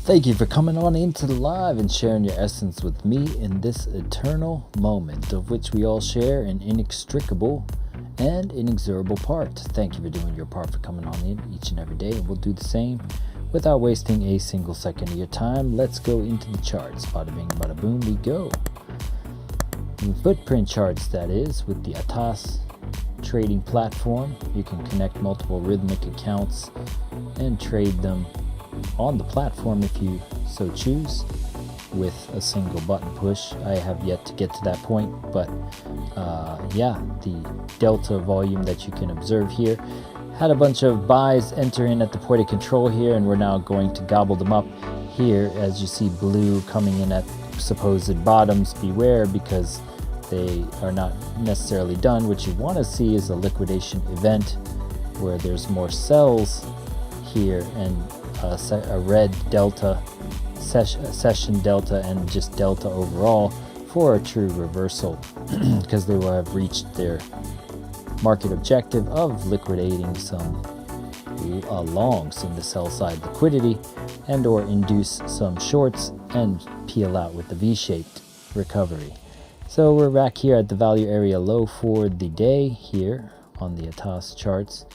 Thank you for coming on into the live and sharing your essence with me in this eternal moment of which we all share an inextricable and inexorable part. Thank you for doing your part for coming on in each and every day, and we'll do the same without wasting a single second of your time. Let's go into the charts. Bada bing, bada boom, we go. Footprint charts, that is, with the ATAS trading platform. You can connect multiple rhythmic accounts and trade them on the platform if you so choose with a single button push. I have yet to get to that point, but yeah, the delta volume that you can observe here had a bunch of buys enter in at the point of control here, and we're now going to gobble them up here. As you see blue coming in at supposed bottoms, beware, because they are not necessarily done. What you want to see is a liquidation event where there's more sells here and a red delta, session delta, and just delta overall for a true reversal, because they will have reached their market objective of liquidating some longs in the sell side liquidity and or induce some shorts and peel out with the V-shaped recovery. So we're back here at the value area low for the day here on the ATAS charts,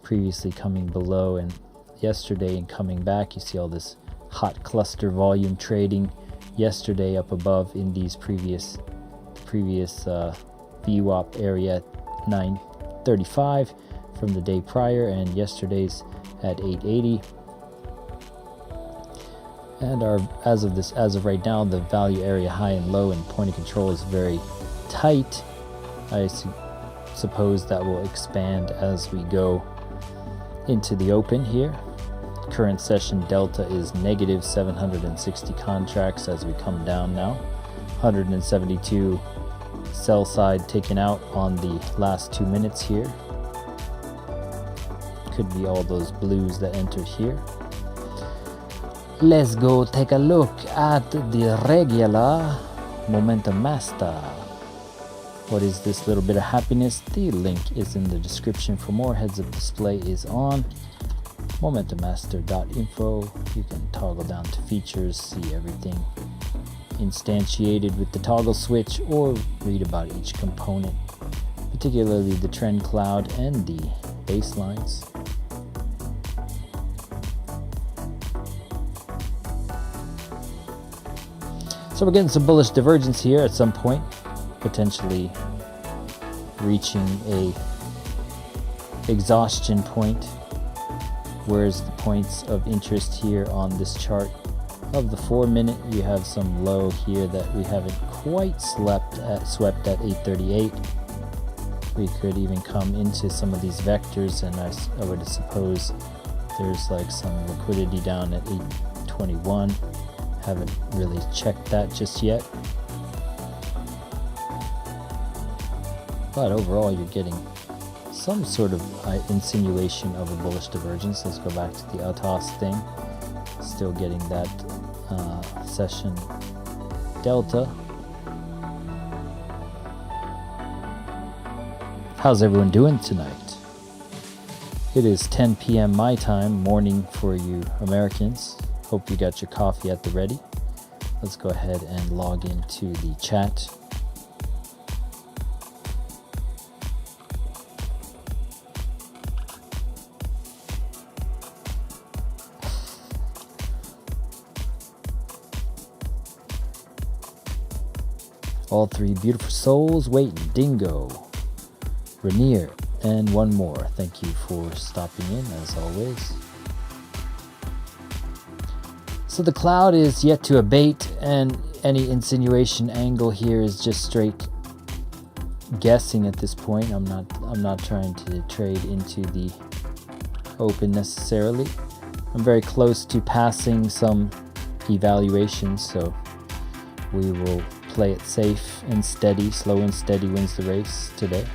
previously coming below and yesterday and coming back. You see all this hot cluster volume trading yesterday up above in these previous VWAP area at 935 from the day prior, and yesterday's at 880. And as of right now, the value area high and low and point of control is very tight. I suppose that will expand as we go into the open here. Current session delta is negative 760 contracts as we come down now. 172 sell side taken out on the last 2 minutes here. Could be all those blues that entered here. Let's go take a look at the regular Momentum Master. What is this little bit of happiness? The link is in the description for more. Heads up display is on. MomentumMaster.info. You can toggle down to features, see everything instantiated with the toggle switch, or read about each component, particularly the trend cloud and the baselines. So we're getting some bullish divergence here at some point, potentially reaching a exhaustion point. Where's the points of interest here on this chart? Of the 4 minute, you have some low here that we haven't quite swept at 838. We could even come into some of these vectors, and I would suppose there's like some liquidity down at 821. Haven't really checked that just yet, but overall you're getting some sort of insinuation of a bullish divergence. Let's go back to the ATAS thing. Still getting that session delta. How's everyone doing tonight? It is 10 p.m. my time, morning for you Americans. Hope you got your coffee at the ready. Let's go ahead and log into the chat. All three beautiful souls waiting. Dingo, Rainier, and one more. Thank you for stopping in as always. So the cloud is yet to abate, and any insinuation angle here is just straight guessing at this point. I'm not trying to trade into the open necessarily. I'm very close to passing some evaluations, so we will play it safe and steady. Slow and steady wins the race today.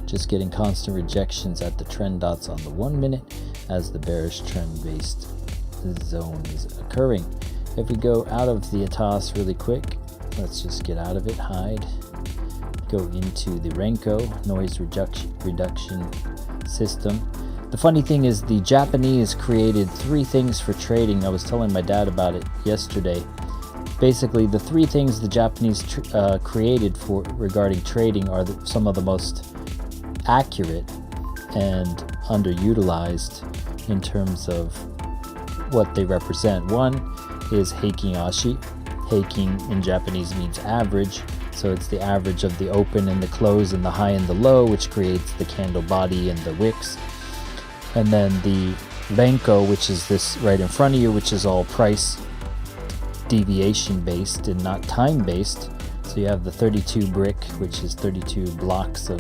Just getting constant rejections at the trend dots on the 1 minute as the bearish trend based zone is occurring. If we go out of the ATAS really quick, let's just get out of it, hide, go into the Renko noise reduction system. The funny thing is the Japanese created 3 things for trading. I was telling my dad about it yesterday. Basically, the 3 things the Japanese created for regarding trading are some of the most accurate and underutilized in terms of what they represent. One is Heikin Ashi. Heikin in Japanese means average, so it's the average of the open and the close and the high and the low, which creates the candle body and the wicks. And then the Renko, which is this right in front of you, which is all price deviation based and not time based. So you have the 32 brick, which is 32 blocks of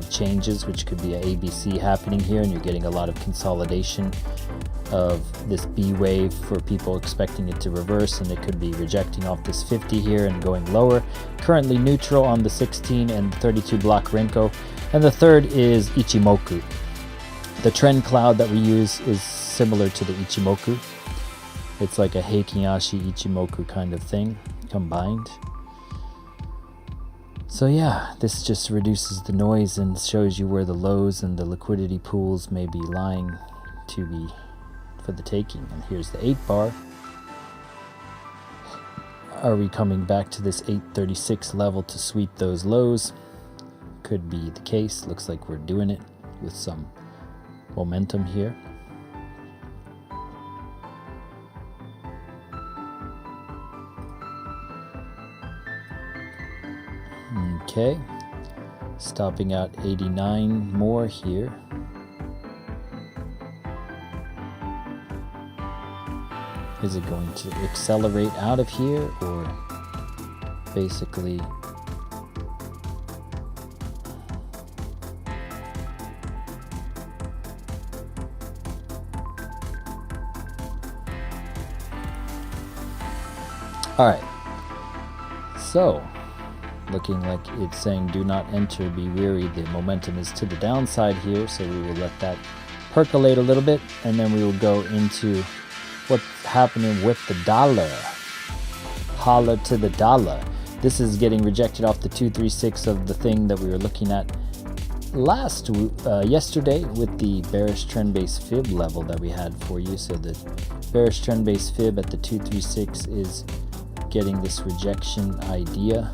changes, which could be a ABC happening here, and you're getting a lot of consolidation of this B wave for people expecting it to reverse, and it could be rejecting off this 50 here and going lower. Currently neutral on the 16 and the 32 block Renko. And the third is Ichimoku. The trend cloud that we use is similar to the Ichimoku. It's like a Heikin Ashi Ichimoku kind of thing combined. So yeah, this just reduces the noise and shows you where the lows and the liquidity pools may be lying to be for the taking. And here's the 8 bar. Are we coming back to this 836 level to sweep those lows? Could be the case. Looks like we're doing it with some momentum here. Okay, stopping out 89 more here. Is it going to accelerate out of here, or basically all right, so looking like it's saying do not enter, be wary. The momentum is to the downside here, so we will let that percolate a little bit, and then we will go into what's happening with the dollar. Holla to the dollar. This is getting rejected off the 236 of the thing that we were looking at yesterday with the bearish trend base fib level that we had for you. So the bearish trend base fib at the 236 is getting this rejection idea.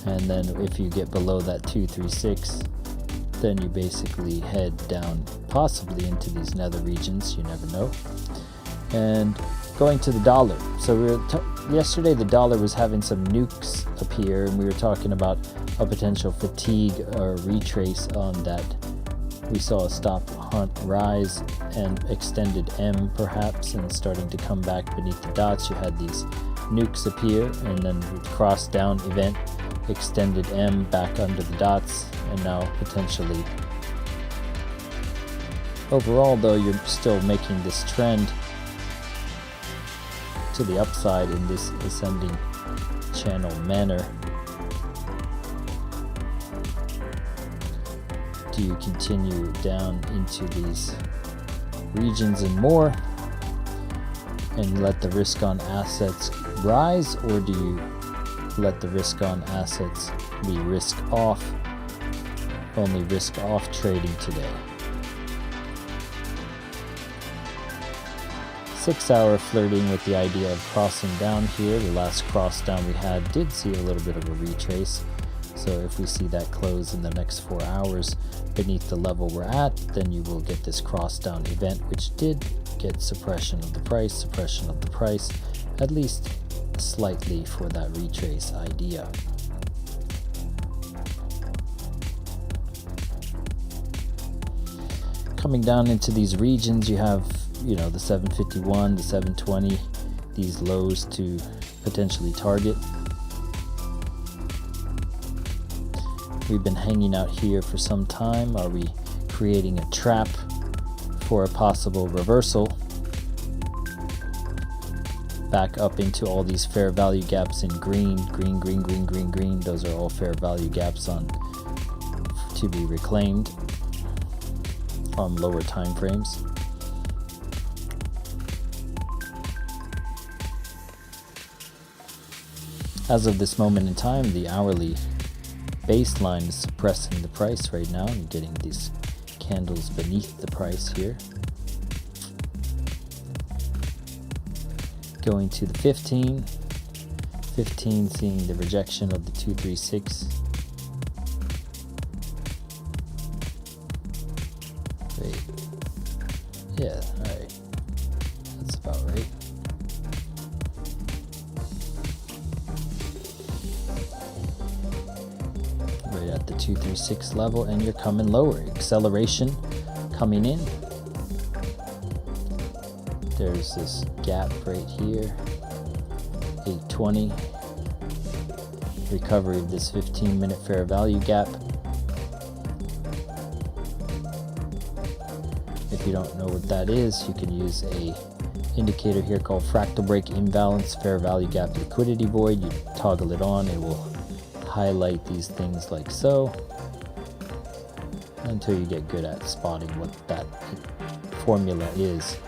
And then if you get below that 236, then you basically head down possibly into these nether regions, you never know. And going to the dollar. So yesterday the dollar was having some nukes appear, and we were talking about a potential fatigue or retrace on that. We saw a stop hunt rise and extended M perhaps, and starting to come back beneath the dots. You had these nukes appear, and then cross down event, extended M back under the dots, and now potentially. Overall though, you're still making this trend to the upside in this ascending channel manner. Do you continue down into these regions and more and let the risk on assets rise, or do you let the risk on assets be risk off, only risk off trading today? 6 hour flirting with the idea of crossing down here. The last cross down we had did see a little bit of a retrace. So if we see that close in the next 4 hours beneath the level we're at, then you will get this cross down event, which did get suppression of the price, at least slightly for that retrace idea. Coming down into these regions, you have, the 751, the 720, these lows to potentially target. We've been hanging out here for some time. Are we creating a trap for a possible reversal back up into all these fair value gaps in green? Those are all fair value gaps on to be reclaimed. on lower time frames. As of this moment in time, the hourly baseline is suppressing the price right now and getting these candles beneath the price here. Going to the 15 seeing the rejection of the 236. Wait. Yeah, alright. That's about right. Right at the 236 level, and you're coming lower. Acceleration coming in. There's this gap right here. 820. Recovery of this 15-minute fair value gap. If you don't know what that is, you can use a indicator here called fractal break imbalance fair value gap liquidity void. You toggle it on, it will highlight these things like so until you get good at spotting what that formula is.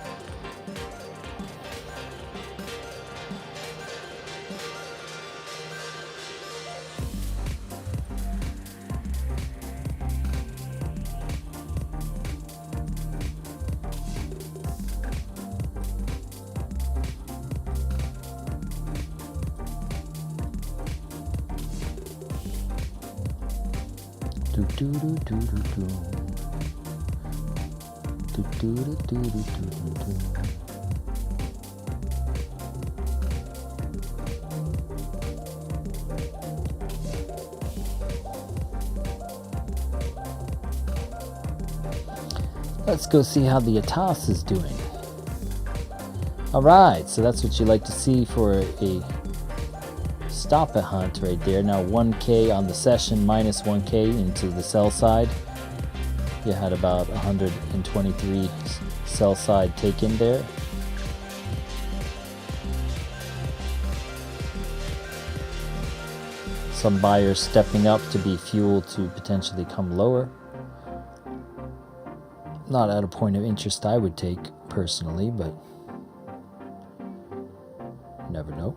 Let's go see how the ATAS is doing. Alright, so that's what you like to see for a stop a hunt right there. Now 1K on the session, minus 1K into the sell side. You had about 123 sell side taken there. Some buyers stepping up to be fuel to potentially come lower. Not at a point of interest I would take personally, but you never know.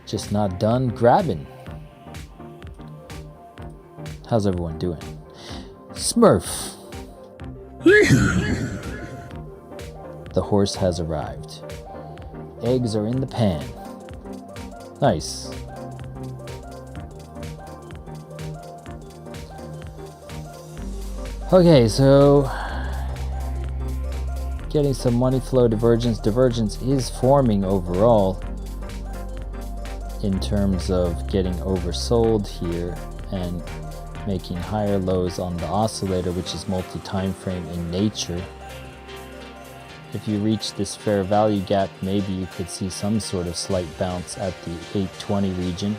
Just not done grabbing. How's everyone doing? Smurf. The horse has arrived. Eggs are in the pan. Nice. Okay, so getting some money flow divergence. Divergence is forming overall in terms of getting oversold here and making higher lows on the oscillator, which is multi-time frame in nature. If you reach this fair value gap, maybe you could see some sort of slight bounce at the 820 region.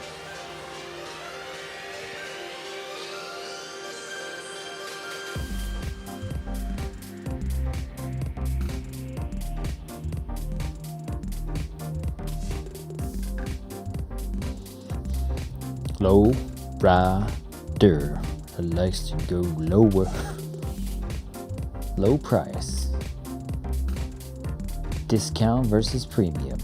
Low rider likes to go lower. Low price. Discount versus premium.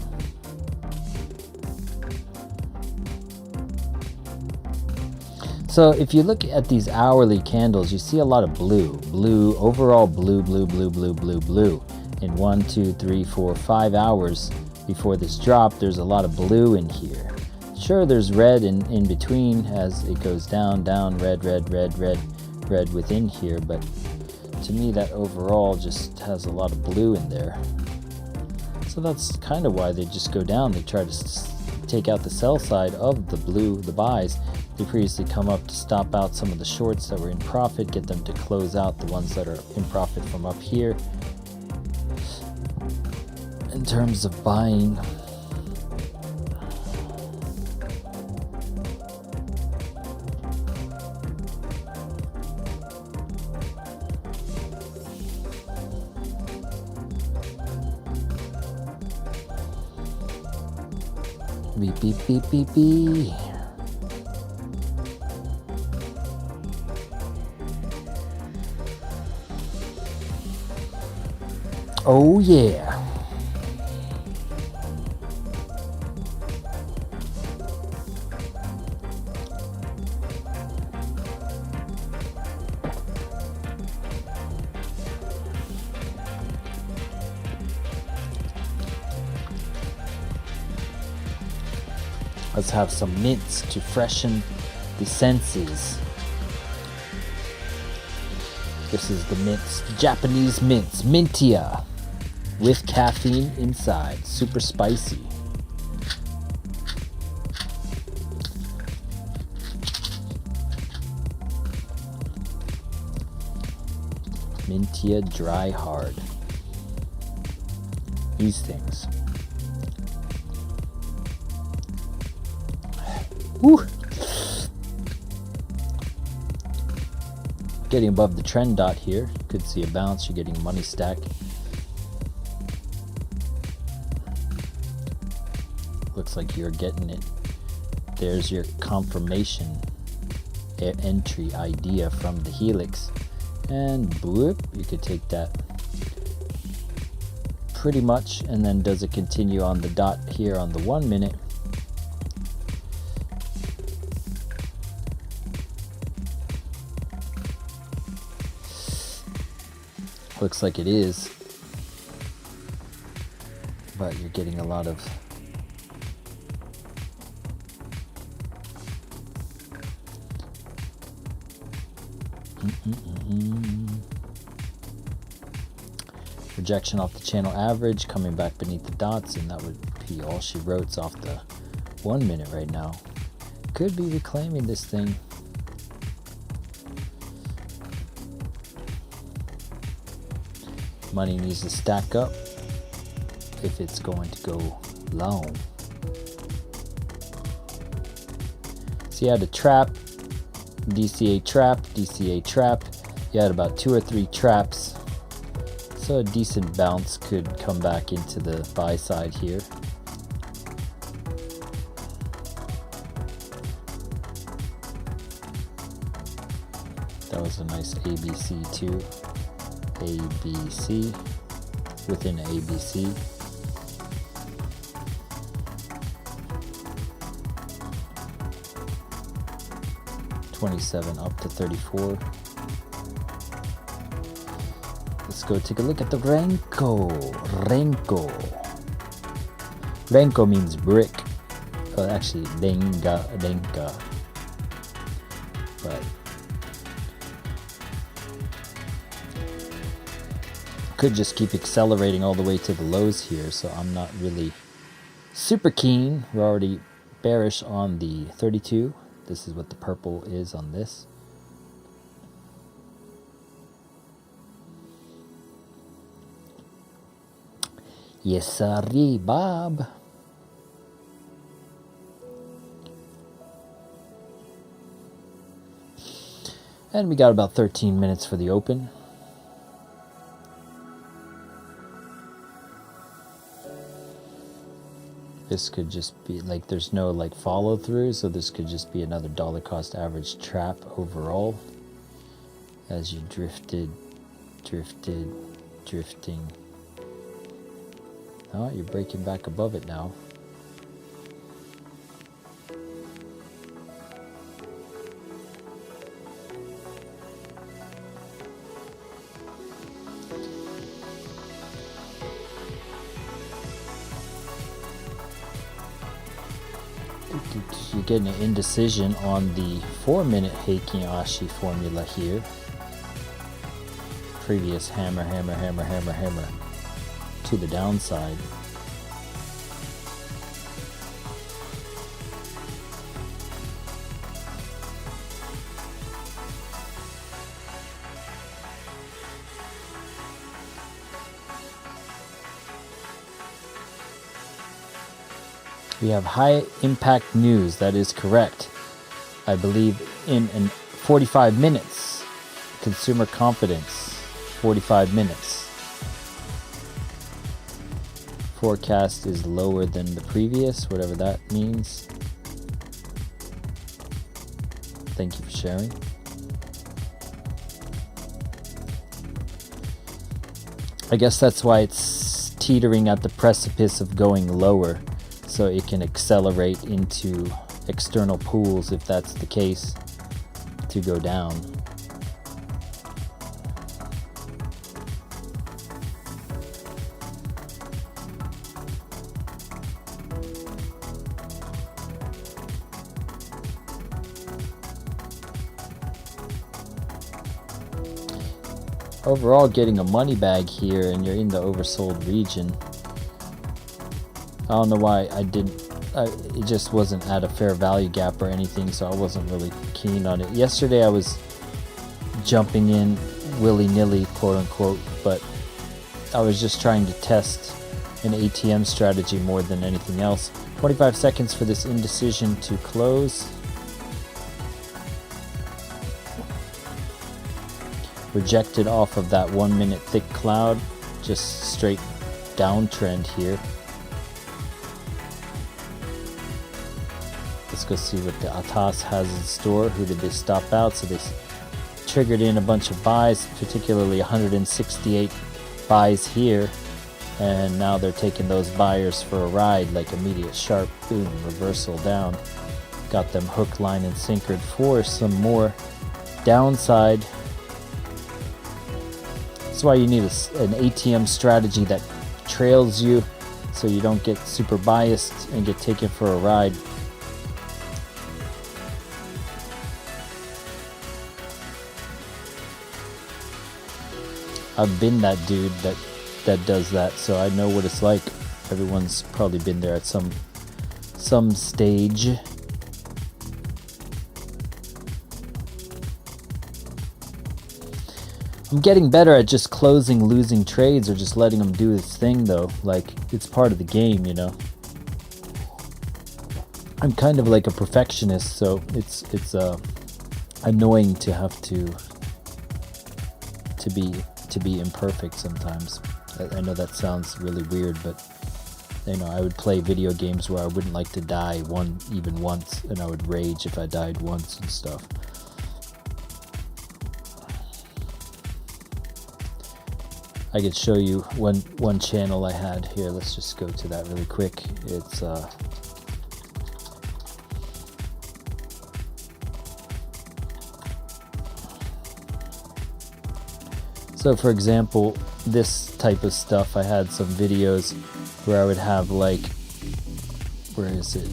So if you look at these hourly candles, you see a lot of blue, overall blue. In 1, 2, 3, 4, 5 hours before this drop, there's a lot of blue in here. Sure, there's red in between as it goes down, red within here, but to me that overall just has a lot of blue in there. So that's kind of why they just go down. They try to take out the sell side of the blue, the buys. They previously come up to stop out some of the shorts that were in profit, get them to close out the ones that are in profit from up here. In terms of buying, beep. Oh yeah. Let's have some mints to freshen the senses. This is the mints, Japanese mints, Mintia, with caffeine inside, super spicy. Mintia dry hard. These things. Woo! Getting above the trend dot here. Could see a bounce. You're getting money stack. Looks like you're getting it. There's your confirmation entry idea from the helix. And boop, you could take that pretty much. And then does it continue on the dot here on the 1 minute? Looks like it is, but you're getting a lot of rejection off the channel average, coming back beneath the dots, and that would be all she wrote off the 1 minute right now. Could be reclaiming this thing. Money needs to stack up if it's going to go long. So you had a trap, DCA trap, DCA trap. You had about 2 or 3 traps. So a decent bounce could come back into the buy side here. That was a nice ABC too. ABC within ABC. $27 up to 34. Let's go take a look at the Renko. Renko means brick. Well, actually, Renka. But could just keep accelerating all the way to the lows here, so I'm not really super keen. We're already bearish on the 32. This is what the purple is on this. Yes, sorry, Bob. And we got about 13 minutes for the open. This could just be like, there's no like follow through, so this could just be another dollar cost average trap overall as you drifting. Oh, you're breaking back above it now. You're getting an indecision on the 4-minute Heikin Ashi formula here. Previous hammer to the downside. We have high impact news. That is correct. I believe in 45 minutes. Consumer confidence. 45 minutes. Forecast is lower than the previous, whatever that means. Thank you for sharing. I guess that's why it's teetering at the precipice of going lower, so it can accelerate into external pools if that's the case, to go down. Overall, getting a money bag here, and you're in the oversold region. I don't know why I didn't. It just wasn't at a fair value gap or anything, so I wasn't really keen on it. Yesterday, I was jumping in willy-nilly, quote unquote, but I was just trying to test an ATM strategy more than anything else. 25 seconds for this indecision to close. Rejected off of that 1 minute thick cloud, just straight downtrend here. Let's go see what the ATAS has in store. Who did they stop out? So they triggered in a bunch of buys, particularly 168 buys here, and now they're taking those buyers for a ride, like immediate sharp boom reversal down. Got them hook, line, and sinkered for some more downside. That's why you need an ATM strategy that trails you, so you don't get super biased and get taken for a ride. I've been that dude that does that, so I know what it's like. Everyone's probably been there at some stage. I'm getting better at just closing losing trades or just letting them do its thing, though. Like, it's part of the game, you know. I'm kind of like a perfectionist, so it's annoying to have to be imperfect sometimes. I know that sounds really weird, but you know, I would play video games where I wouldn't like to die even once, and I would rage if I died once and stuff. I could show you one channel I had here. Let's just go to that really quick. It's so for example, this type of stuff, I had some videos where I would have, like, where is it,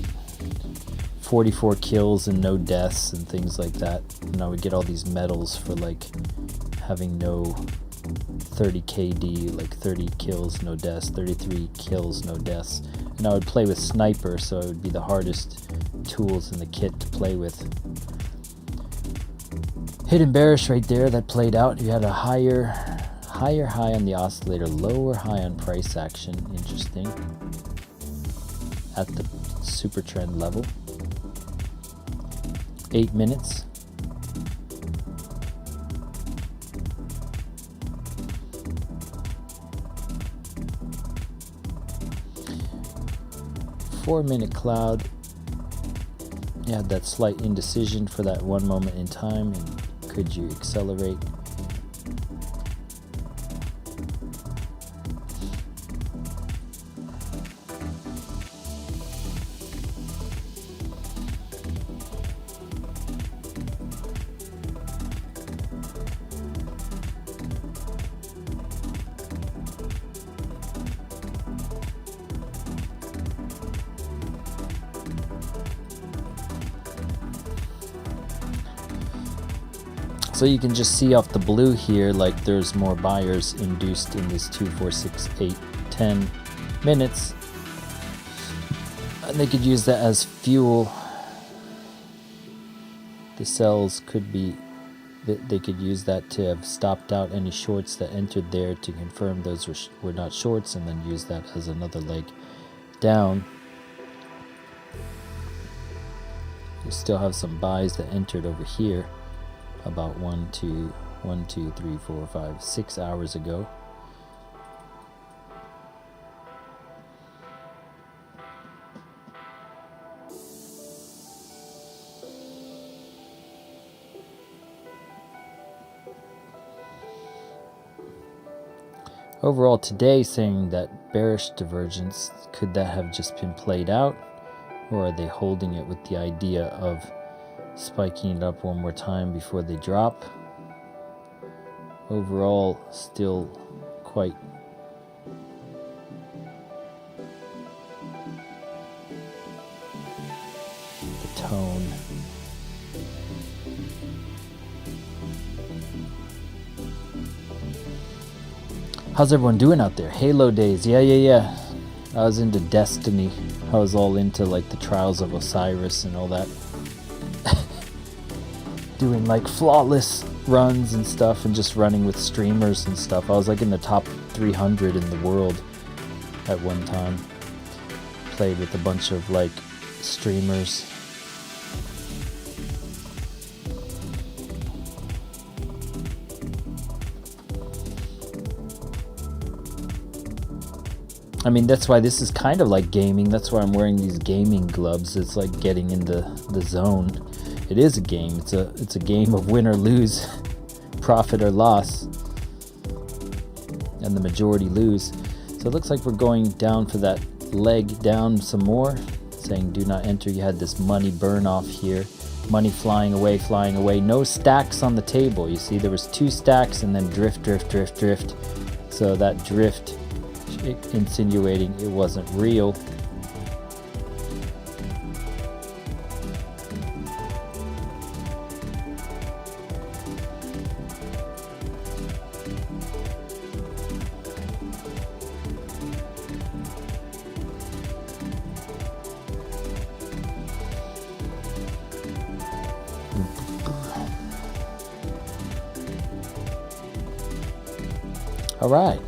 44 kills and no deaths and things like that, and I would get all these medals for like having no 30 KD, like 30 kills, no deaths, 33 kills, no deaths. And I would play with sniper, so it would be the hardest tools in the kit to play with. Hidden bearish right there, that played out. You had a higher high on the oscillator, lower high on price action. Interesting. At the super trend level. 8 minutes. Four-minute cloud. You had that slight indecision for that one moment in time, and could you accelerate? So you can just see off the blue here, like there's more buyers induced in this 2, 4, 6, 8, 10 minutes. And they could use that as fuel. The sells could be, they could use that to have stopped out any shorts that entered there to confirm those were not shorts, and then use that as another leg down. You still have some buys that entered over here about 1, 2, 3, 4, 5, 6 hours ago. Overall today, saying that bearish divergence, could that have just been played out, or are they holding it with the idea of spiking it up one more time before they drop? Overall, still quite the tone. How's everyone doing out there? Halo days, yeah. I was into Destiny. I was all into like the Trials of Osiris and all that. Doing like flawless runs and stuff, and just running with streamers and stuff. I was like in the top 300 in the world at one time. Played with a bunch of like streamers. I mean, that's why this is kind of like gaming. That's why I'm wearing these gaming gloves. It's like getting in the zone. It is a game. It's a game of win or lose, profit or loss, and the majority lose. So it looks like we're going down for that leg down some more, saying do not enter. You had this money burn off here, money flying away. No stacks on the table. You see, there was 2 stacks and then drift. So that drift, insinuating it wasn't real. All right.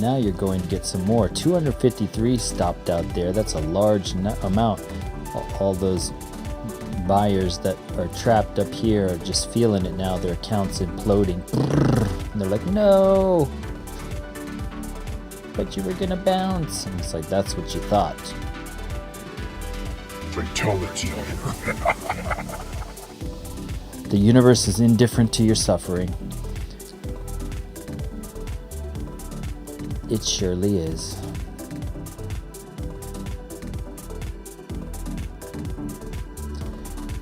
Now you're going to get some more. 253 stopped out there. That's a large amount. All those buyers that are trapped up here are just feeling it now. Their accounts imploding. And they're like, no, but you were going to bounce. And it's like, that's what you thought. Fatality. The universe is indifferent to your suffering. It surely is.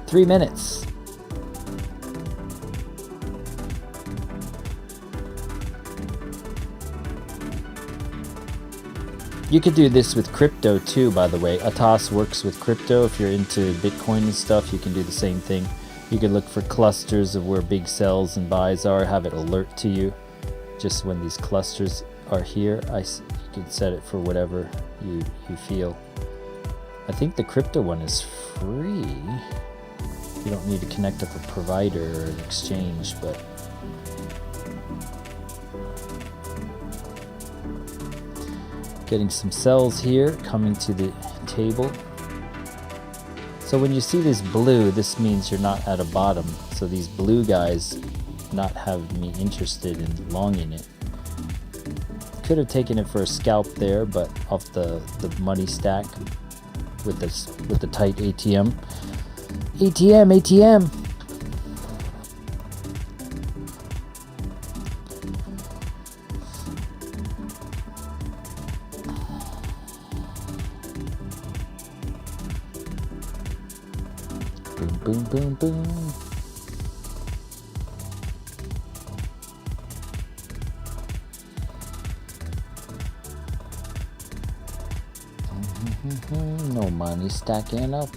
Three minutes. You could do this with crypto too, by the way. Atas works with crypto. If you're into Bitcoin and stuff, you can do the same thing. You could look for clusters of where big sells and buys are, have it alert to you just when these clusters are here. You can set it for whatever you feel. I think the crypto one is free. You don't need to connect up a provider or an exchange, but getting some sells here coming to the table. So when you see this blue, this means you're not at a bottom. So these blue guys not have me interested in longing it. Could have taken it for a scalp there, but off the money stack with the tight ATM. ATM. Boom, boom, boom. No money stacking up.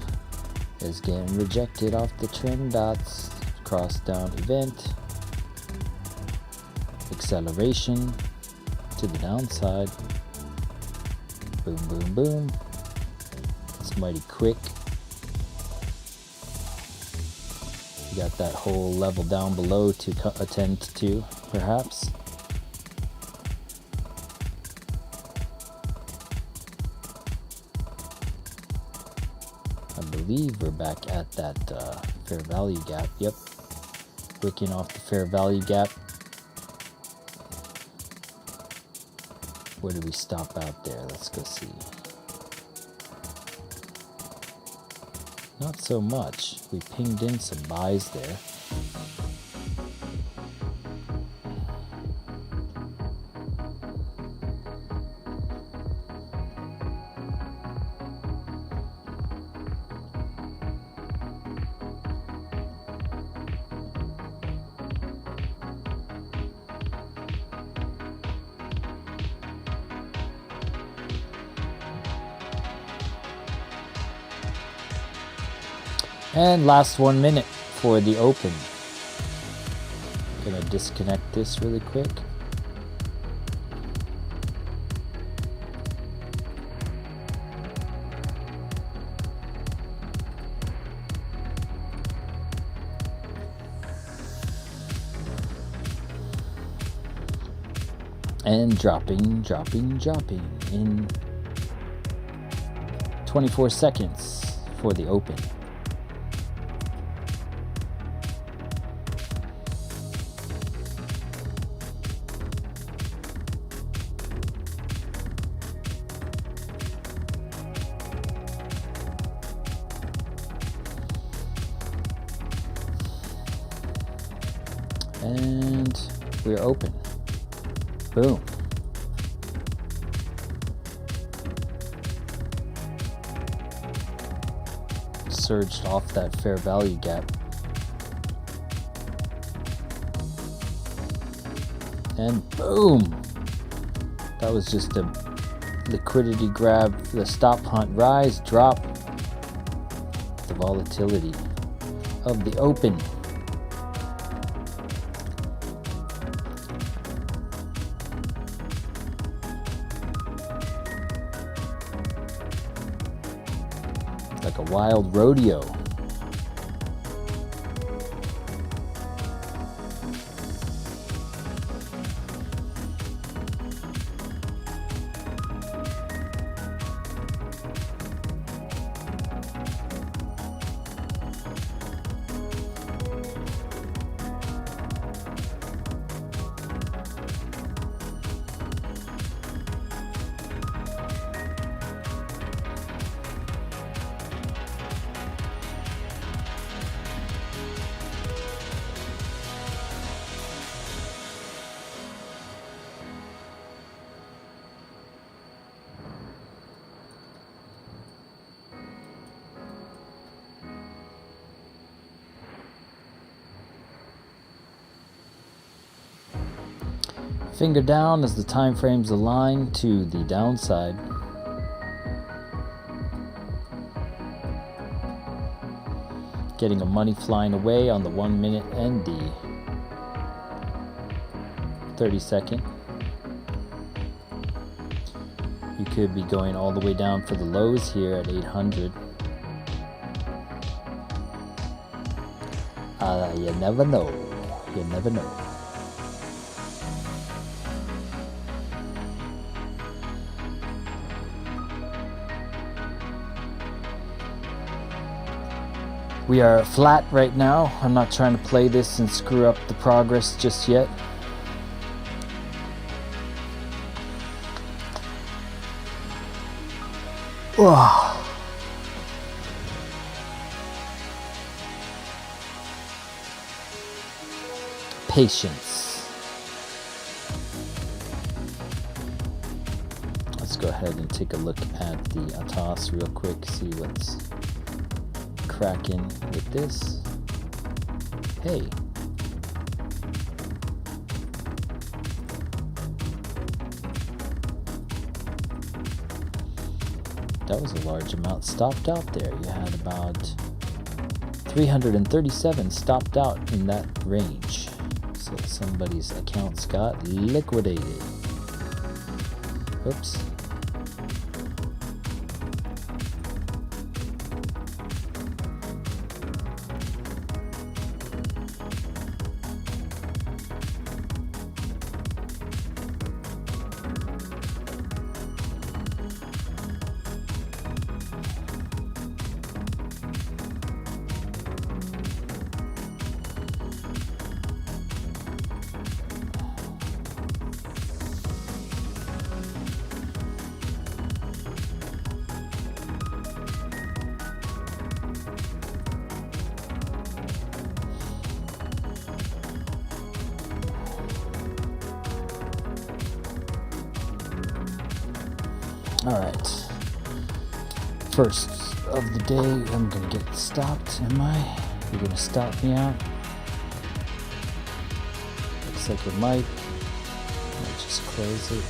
Is getting rejected off the trend dots. Cross down event. Acceleration to the downside. Boom, boom, boom. It's mighty quick. You got that whole level down below to attend to, perhaps. I believe we're back at that fair value gap. Yep. Wicking off the fair value gap. Where do we stop out there? Let's go see. Not so much. We pinged in some buys there. And last 1 minute for the open. Gonna disconnect this really quick. And dropping in 24 seconds for the open. And we're open. Boom. Surged off that fair value gap. And boom. That was just a liquidity grab. The stop hunt, rise, drop. The volatility of the open. Like a wild rodeo. Finger down as the time frames align to the downside. Getting a money flying away on the 1 minute and the 30-second. You could be going all the way down for the lows here at 800. You never know. You never know. We are flat right now. I'm not trying to play this and screw up the progress just yet. Oh. Patience. Let's go ahead and take a look at the ATAS real quick, see what's cracking with this. Hey. That was a large amount stopped out there. You had about 337 stopped out in that range. So somebody's accounts got liquidated. Oops. Alright, first of the day, I'm going to get stopped, am I? You're going to stop me out? Looks like it might. I'll just close it.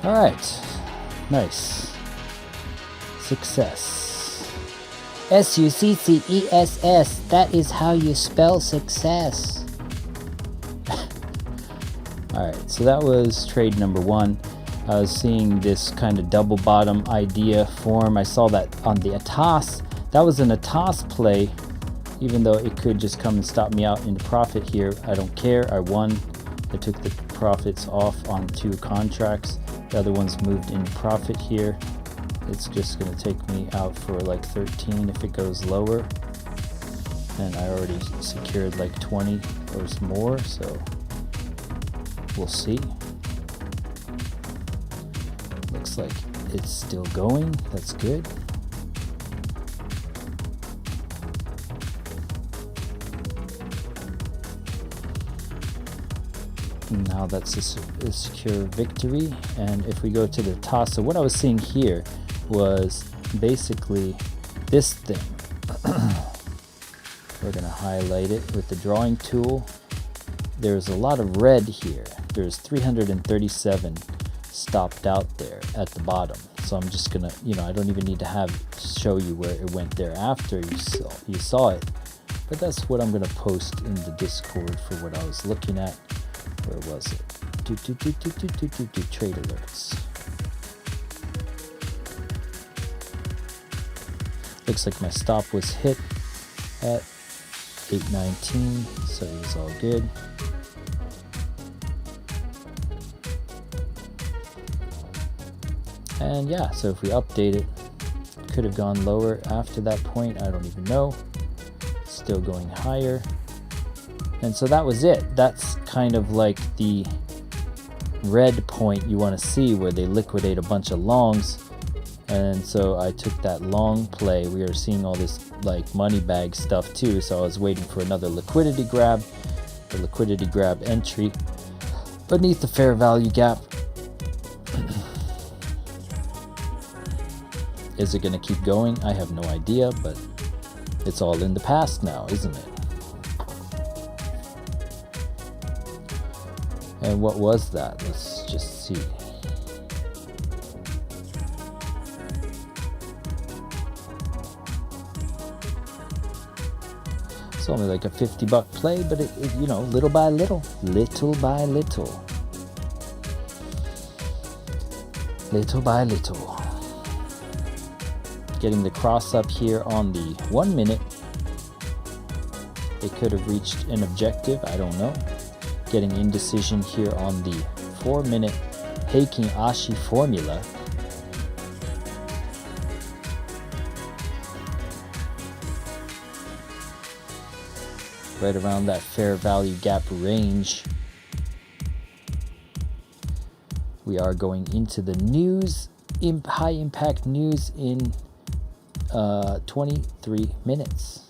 All right, nice. Success. SUCCESS, that is how you spell success. Alright, so that was trade number 1. I was seeing this kind of double bottom idea form. I saw that on the ATAS. That was an ATAS play, even though it could just come and stop me out into profit here. I don't care, I won. I took the profits off on 2 contracts. The other ones moved in profit here. It's just going to take me out for like 13 if it goes lower. And I already secured like 20 or more, so we'll see. Looks like it's still going. That's good. Now that's a secure victory. And if we go to the toss, so what I was seeing here was basically this thing. We're going to highlight it with the drawing tool. There's a lot of red here. There's 337 stopped out there at the bottom. So I'm just going to, I don't even need to show you where it went there after you saw it. But that's what I'm going to post in the Discord for what I was looking at. Where was it? Trade alerts. Looks like my stop was hit at 819, so it was all good. And yeah, so if we update it, could have gone lower after that point. I don't even know. Still going higher. And so that was it. That's kind of like the red point you want to see where they liquidate a bunch of longs. And so I took that long play. We are seeing all this like money bag stuff too. So I was waiting for another liquidity grab. The liquidity grab entry beneath the fair value gap. Is it going to keep going? I have no idea, but it's all in the past now, isn't it? And what was that? Let's just see. It's only like a $50 play, but it little by little, little by little, little by little. Getting the cross up here on the 1 minute. It could have reached an objective, I don't know. Getting indecision here on the 4 minute Heikin Ashi formula. Right around that fair value gap range. We are going into the news, high impact news in 23 minutes.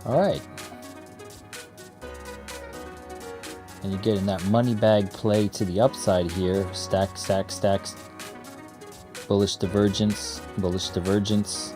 All right. And you're getting that money bag play to the upside here. Stack, stack, stacks. Bullish divergence, bullish divergence.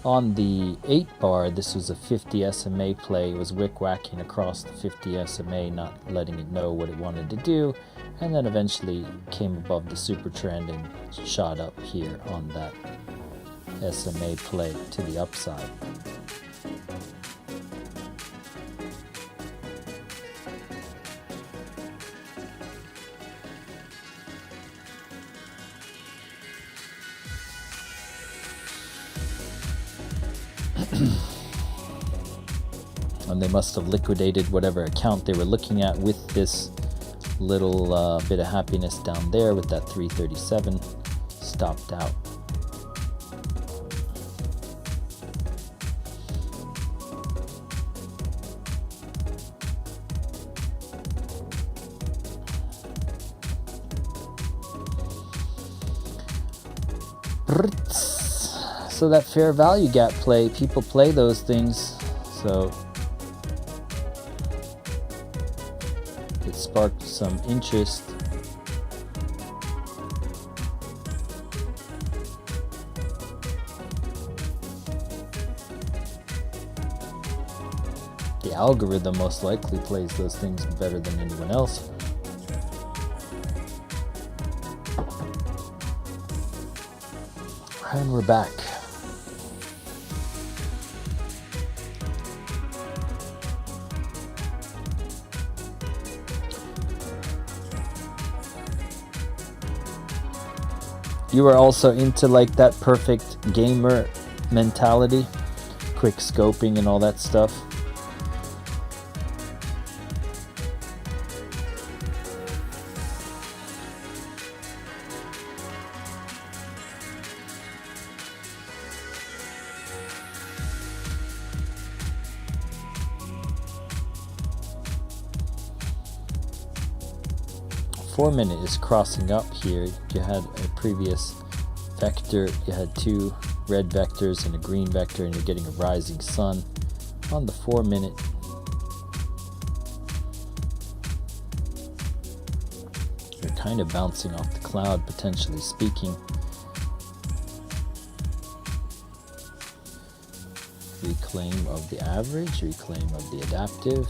On the 8 bar, this was a 50 SMA play. It was wick whacking across the 50 SMA, not letting it know what it wanted to do. And then eventually came above the super trend and shot up here on that SMA play to the upside. And they must have liquidated whatever account they were looking at with this little bit of happiness down there with that 337 stopped out. So that fair value gap play, people play those things, so it sparked some interest. The algorithm most likely plays those things better than anyone else. And we're back. You are also into like that perfect gamer mentality, quick scoping and all that stuff. Four-minute is crossing up here. You had a previous vector, you had two red vectors and a green vector, and you're getting a rising sun on the 4-minute. You're kind of bouncing off the cloud, potentially speaking. Reclaim of the average, reclaim of the adaptive.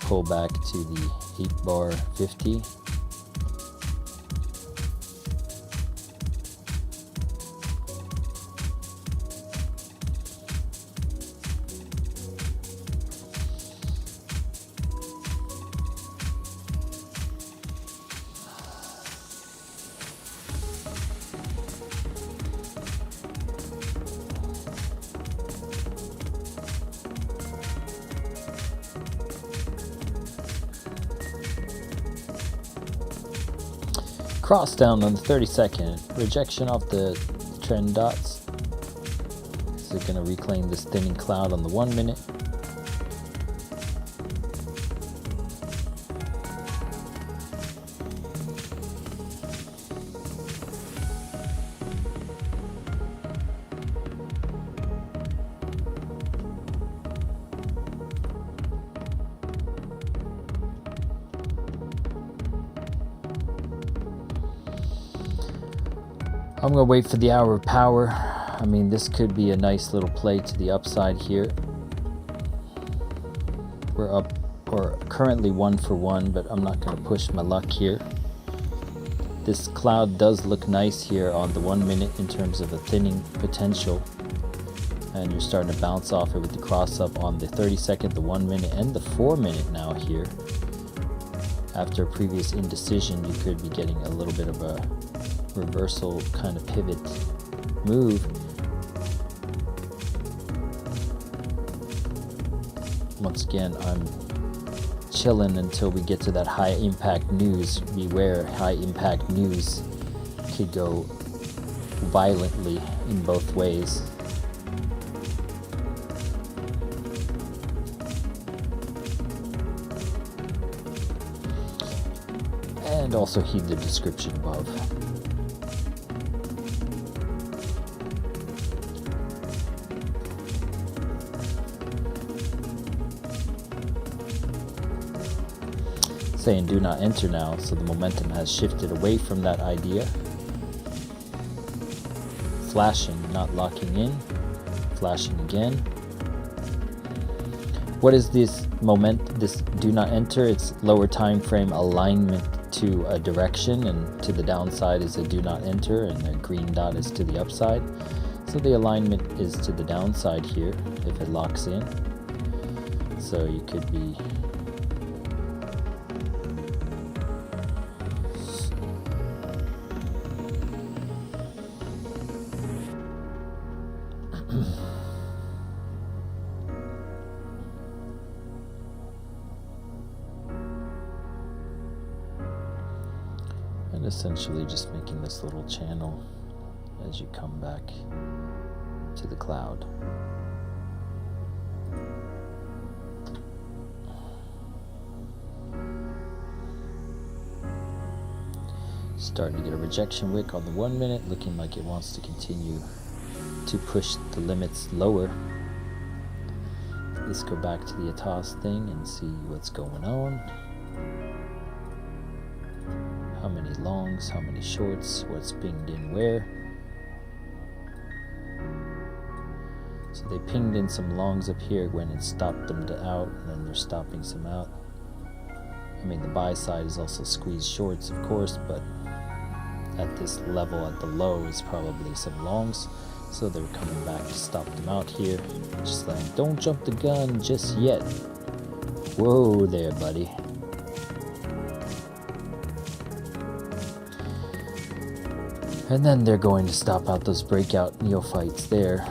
Pull back to the 8-bar 50. Cross down on the 30-second, rejection off the trend dots. So it's going to reclaim this thinning cloud on the 1-minute. I'm going to wait for the hour of power. I mean, this could be a nice little play to the upside here. We're up, or currently 1 for 1, but I'm not going to push my luck here. This cloud does look nice here on the 1-minute in terms of a thinning potential. And you're starting to bounce off it with the cross up on the 30-second, the 1-minute, and the 4-minute now here. After a previous indecision, you could be getting a little bit of a reversal kind of pivot move. Once again, I'm chilling until we get to that high impact news. Beware, high impact news could go violently in both ways. And also heed the description above. Saying do not enter now, so the momentum has shifted away from that idea. Flashing, not locking in. Flashing again. What is this this do not enter? It's lower time frame alignment to a direction, and to the downside is a do not enter, and the green dot is to the upside. So the alignment is to the downside here if it locks in. So you could be and essentially just making this little channel as you come back to the cloud. Starting to get a rejection wick on the 1 minute, looking like it wants to continue to push the limits lower. Let's go back to the ATOS thing and see what's going on. How many longs, how many shorts, what's pinged in where. So they pinged in some longs up here when it stopped them out, and then they're stopping some out. I mean, the buy side is also squeezed shorts, of course, but at this level, at the low, is probably some longs. So they're coming back to stop them out here. Just like, don't jump the gun just yet. Whoa there, buddy. And then they're going to stop out those breakout neophytes there.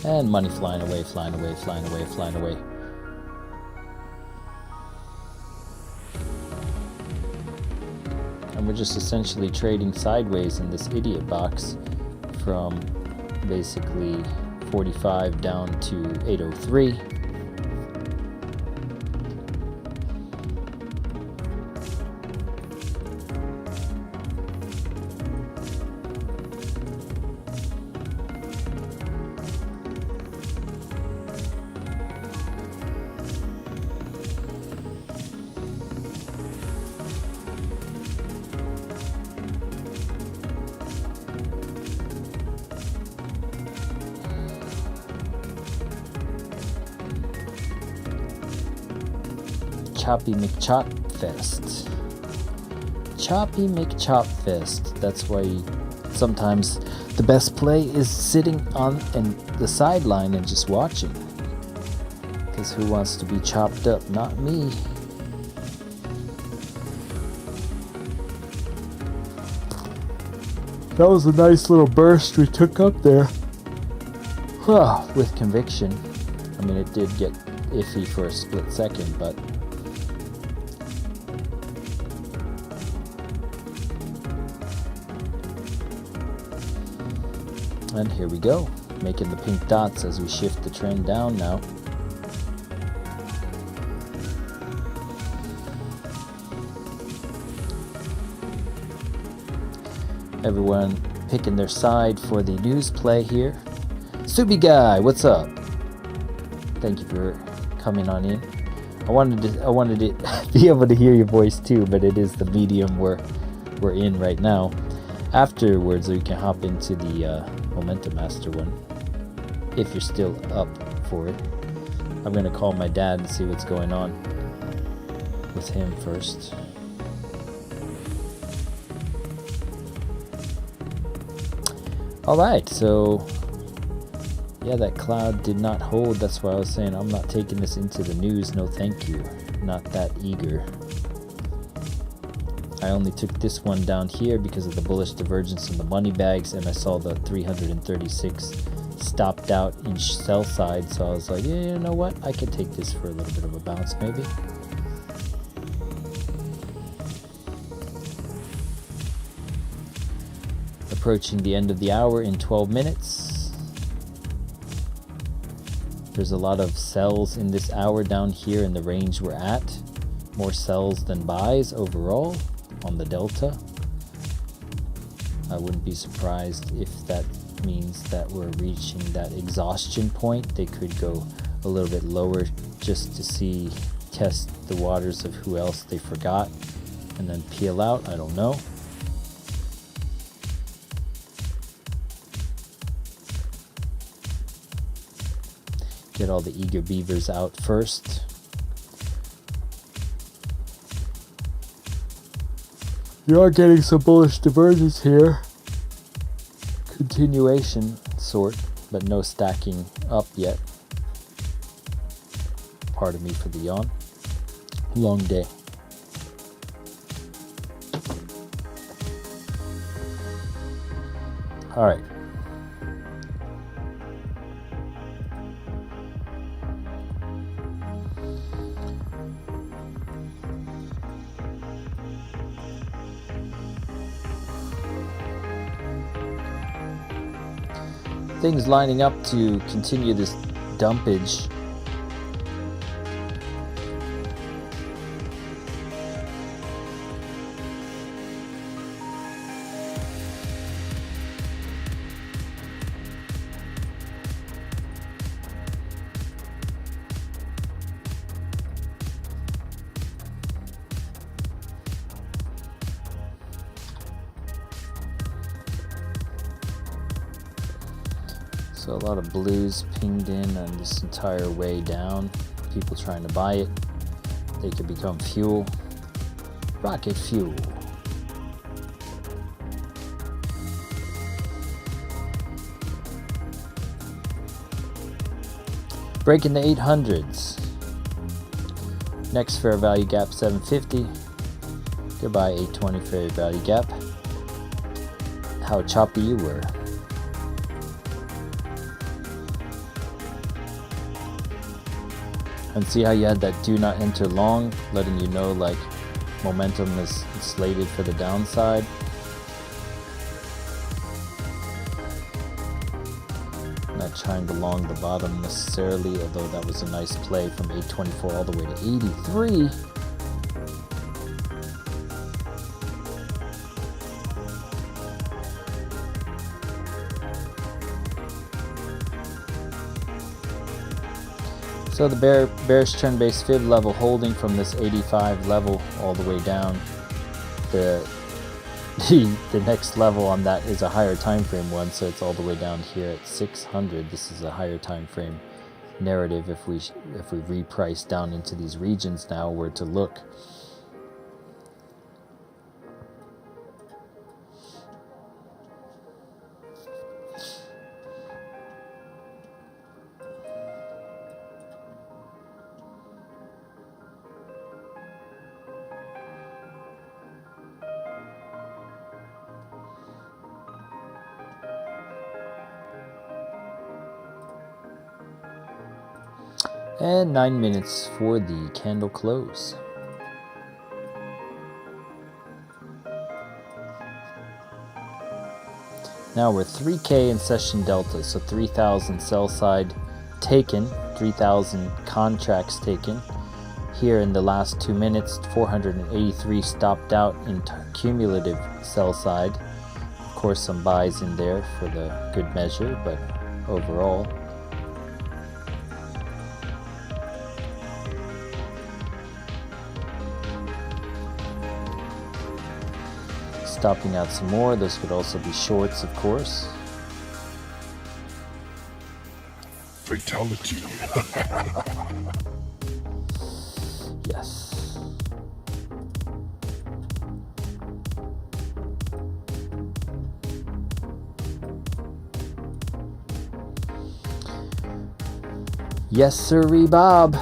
And money flying away, flying away, flying away, flying away. And we're just essentially trading sideways in this idiot box from basically 45 down to 803. Choppy McChopfest. Choppy McChopfest. That's why sometimes the best play is sitting on the sideline and just watching. Because who wants to be chopped up? Not me. That was a nice little burst we took up there. With conviction. I mean, it did get iffy for a split second, but and here we go, making the pink dots as we shift the trend down now. Everyone picking their side for the news play here. Subi guy, what's up? Thank you for coming on in. I wanted to be able to hear your voice too, but it is the medium we're in right now. Afterwards, we can hop into the Momentum Master one, if you're still up for it. I'm gonna call my dad and see what's going on with him first. Alright, so yeah, that cloud did not hold. That's why I was saying I'm not taking this into the news. No thank you. Not that eager. I only took this one down here because of the bullish divergence in the money bags, and I saw the 336 stopped out in sell side, so I was like, yeah, you know what, I can take this for a little bit of a bounce maybe. Approaching the end of the hour in 12 minutes. There's a lot of sells in this hour down here in the range we're at. More sells than buys overall on the delta. I wouldn't be surprised if that means that we're reaching that exhaustion point. They could go a little bit lower just to test the waters of who else they forgot and then peel out. I don't know. Get all the eager beavers out first. You are getting some bullish divergence here. Continuation sort, but no stacking up yet. Pardon me for the yawn. Long day. All right. Things lining up to continue this dumpage. So a lot of blues pinged in on this entire way down. People trying to buy it. They could become fuel. Rocket fuel. Breaking the 800s. Next fair value gap 750. Goodbye 820 fair value gap. How choppy you were. And see how you had that do not enter long, letting you know like momentum is slated for the downside. Not trying to long the bottom necessarily, although that was a nice play from 824 all the way to 83. So the bearish trend-based fib level holding from this 85 level all the way down. The next level on that is a higher time frame one, so it's all the way down here at 600. This is a higher time frame narrative if we reprice down into these regions now where to look. And 9 minutes for the candle close. Now we're 3K in session delta, so 3,000 sell side taken, 3,000 contracts taken. Here in the last 2 minutes, 483 stopped out in cumulative sell side. Of course, some buys in there for the good measure, but overall. Stopping out some more. Those could also be shorts, of course. Fatality. Yes. Yes, sirree, Bob.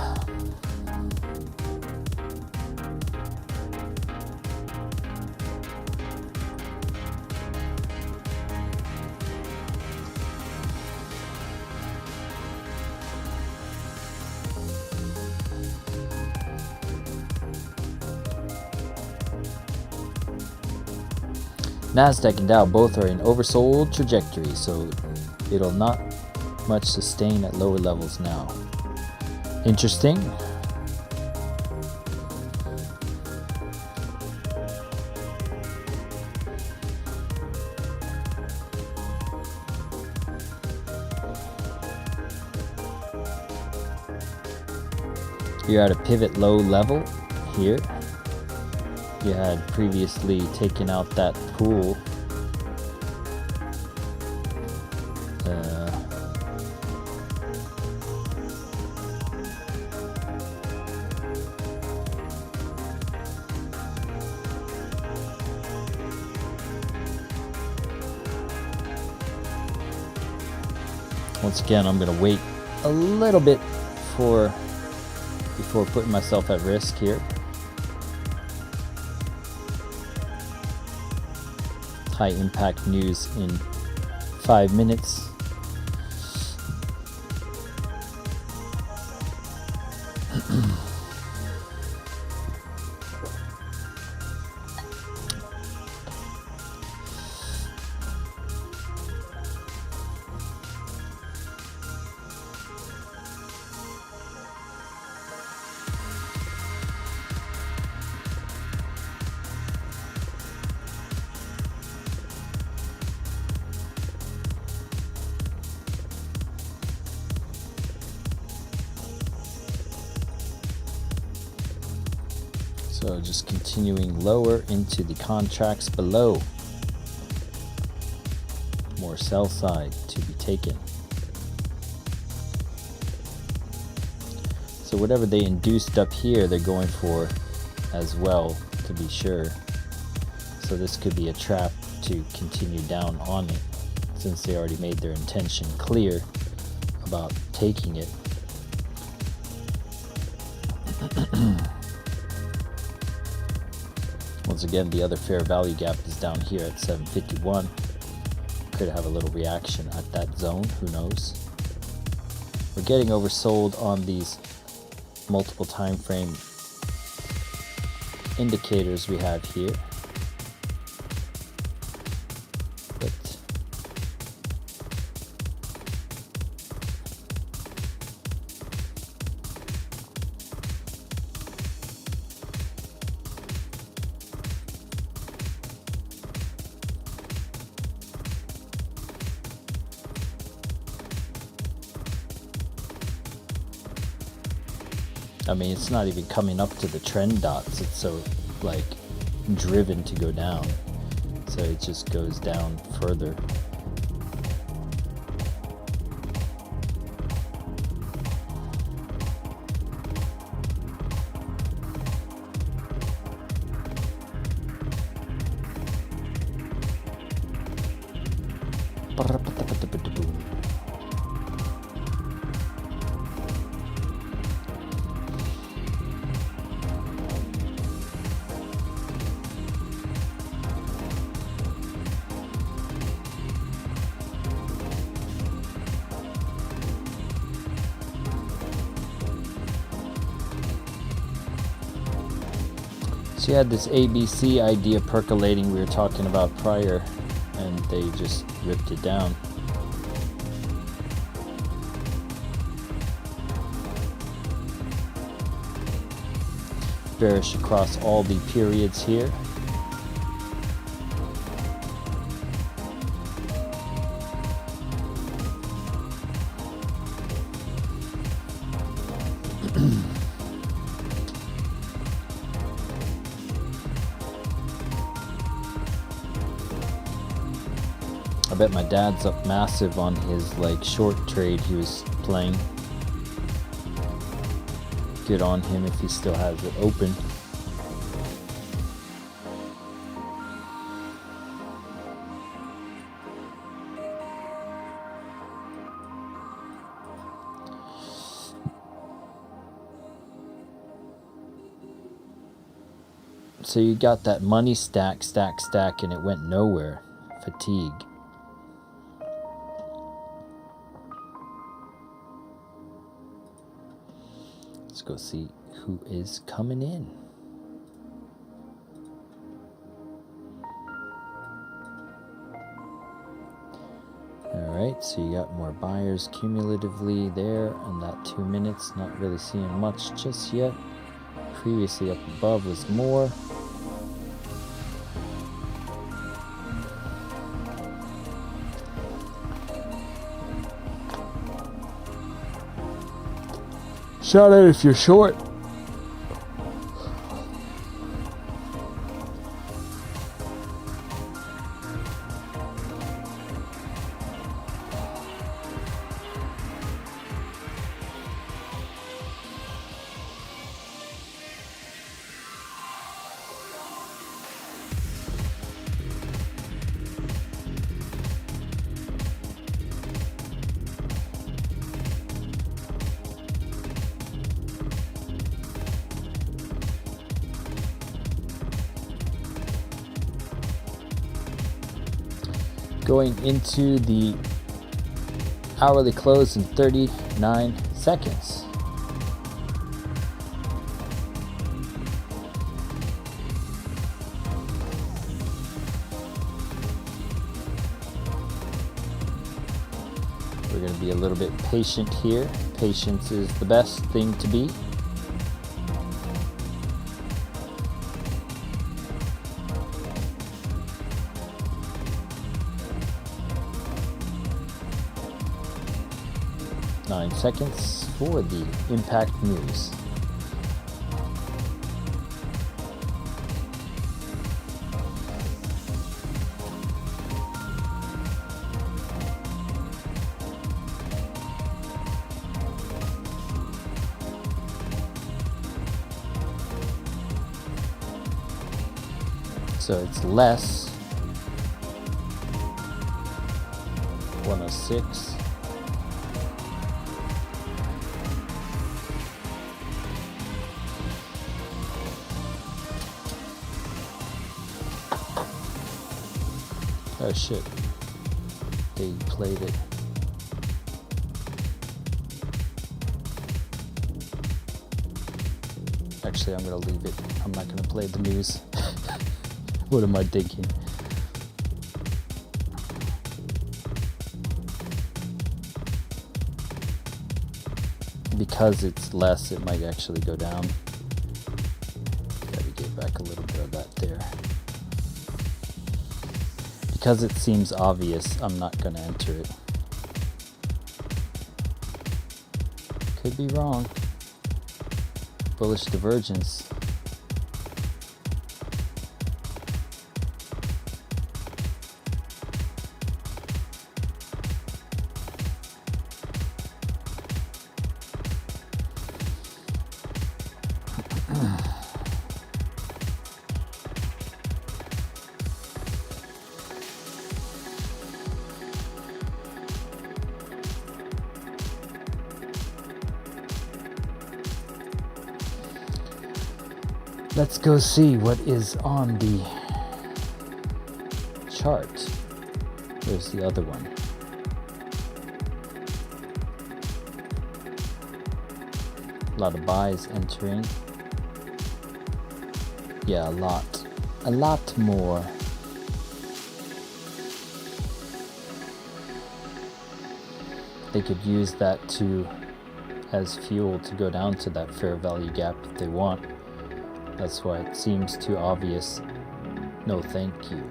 Nasdaq and Dow both are in oversold trajectory, so it'll not much sustain at lower levels now. Interesting. You're at a pivot low level here. You had previously taken out that pool. Once again, I'm going to wait a little bit before putting myself at risk here. High impact news in 5 minutes. So just continuing lower into the contracts below. More sell side to be taken. So whatever they induced up here, they're going for as well, to be sure. So this could be a trap to continue down on it, since they already made their intention clear about taking it. Once again, the other fair value gap is down here at 751. Could have a little reaction at that zone, who knows. We're getting oversold on these multiple time frame indicators we have here. But I mean, it's not even coming up to the trend dots. It's so like driven to go down. So it just goes down further. So you had this ABC idea percolating we were talking about prior, and they just ripped it down. Bearish across all the periods here. I bet my dad's up massive on his like short trade he was playing. Good on him if he still has it open. So you got that money stack, and it went nowhere. Fatigue. Let's go see who is coming in. Alright, so you got more buyers cumulatively there in that 2 minutes. Not really seeing much just yet. Previously up above was more. Shout out if you're short. Going into the hourly close in 39 seconds. We're going to be a little bit patient here. Patience is the best thing to be. Seconds for the impact news. So it's less 106. Oh shit, they played it. Actually, I'm gonna leave it. I'm not gonna play the news. What am I thinking? Because it's less, it might actually go down. Gotta get back a little bit of that there. Because it seems obvious, I'm not gonna enter it. Could be wrong. Bullish divergence. Let's go see what is on the chart. There's the other one. A lot of buys entering. Yeah, a lot more. They could use that as fuel to go down to that fair value gap if they want. That's why it seems too obvious. No, thank you.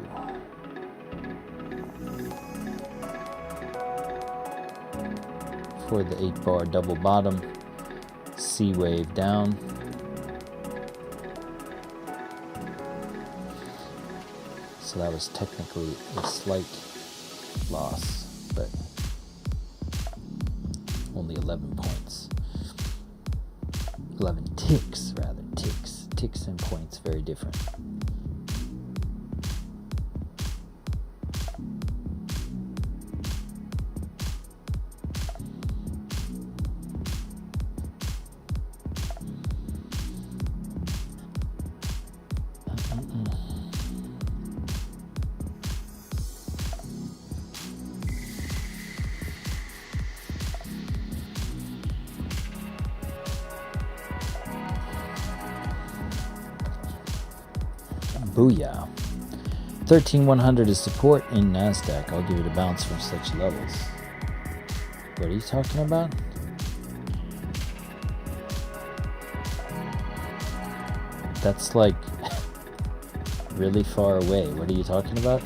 For the 8-bar double bottom, C wave down. So that was technically a slight loss, but only 11 points. 11 ticks, rather. Ticks and points, very different. Booyah. 13,100 is support in Nasdaq. I'll give it a bounce from such levels. What are you talking about? That's like really far away. What are you talking about?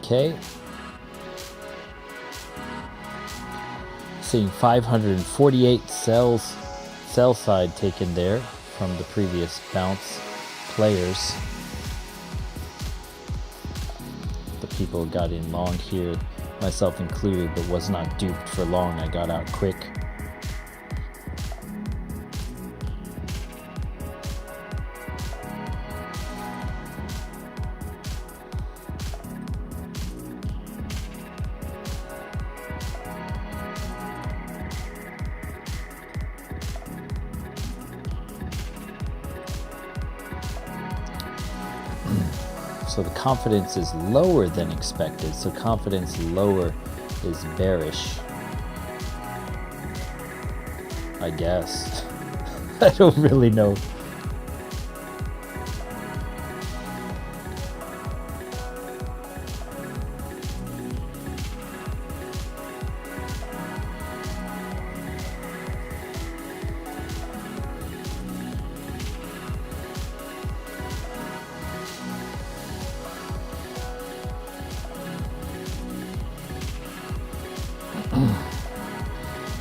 Okay. Seeing 548 sell side taken there from the previous bounce players. The people got in long here, myself included, but was not duped for long. I got out quick. So the confidence is lower than expected. So confidence lower is bearish, I guess. I don't really know.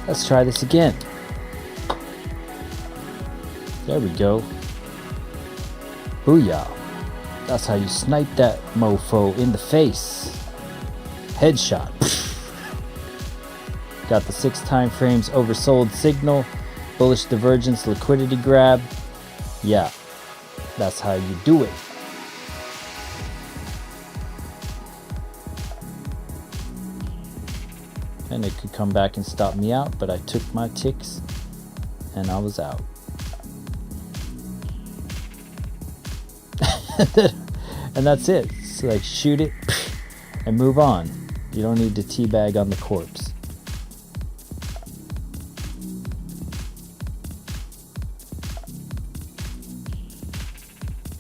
Let's try this again. There we go. Booyah. That's how you snipe that mofo in the face. Headshot. Got the 6 time frames oversold signal. Bullish divergence, liquidity grab. Yeah, that's how you do it. And it could come back and stop me out, but I took my ticks and I was out. And that's it. It's like shoot it and move on. You don't need to teabag on the corpse.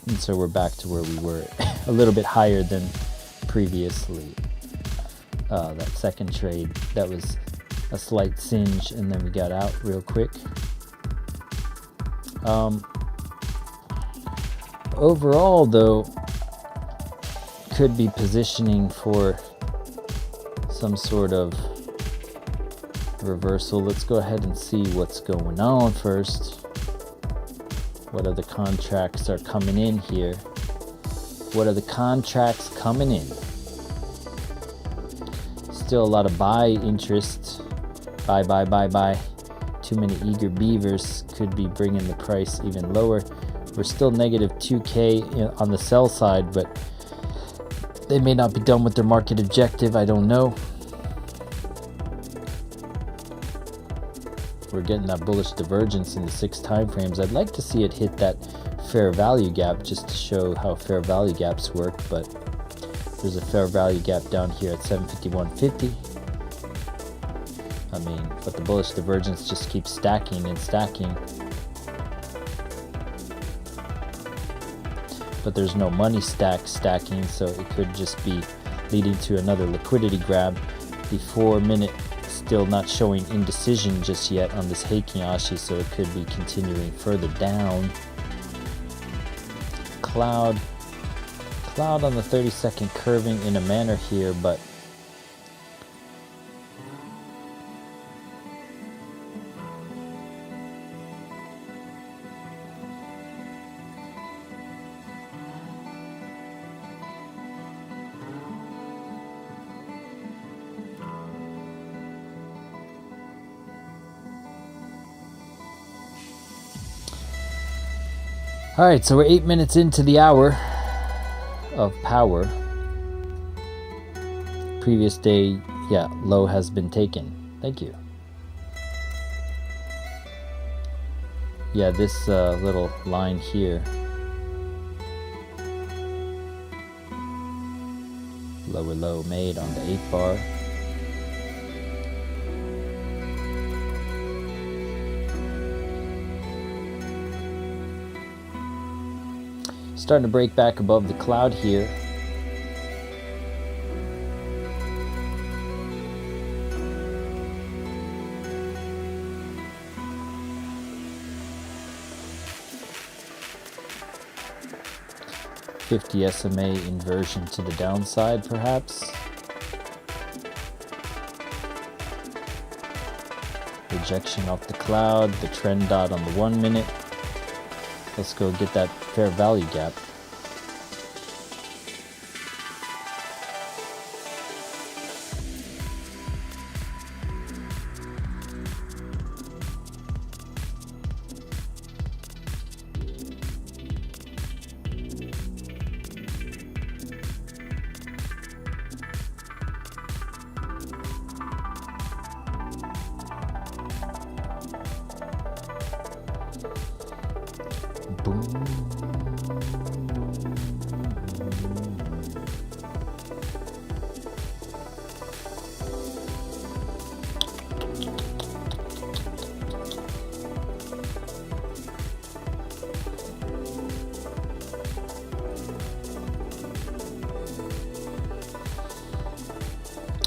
And so we're back to where we were, a little bit higher than previously. That second trade, that was a slight singe, and then we got out real quick. Overall, though, could be positioning for some sort of reversal. Let's go ahead and see what's going on first. What other contracts are coming in here? What are the contracts coming in? Still a lot of buy interest. Buy. Too many eager beavers could be bringing the price even lower. We're still negative 2K on the sell side, but they may not be done with their market objective. I don't know. We're getting that bullish divergence in the 6 time frames. I'd like to see it hit that fair value gap just to show how fair value gaps work, but there's a fair value gap down here at 751.50. I mean, but the bullish divergence just keeps stacking and stacking. But there's no money stacking, so it could just be leading to another liquidity grab. The 4 minute still not showing indecision just yet on this Heikiashi, so it could be continuing further down. Cloud on the 30-second curving in a manner here, but all right, so we're 8 minutes into the hour of power. Previous day, yeah, low has been taken. Thank you. Yeah, this little line here, lower low made on the 8 bar. Starting to break back above the cloud here. $50 SMA inversion to the downside, perhaps. Rejection off the cloud, the trend dot on the 1 minute. Let's go get that fair value gap. Boom.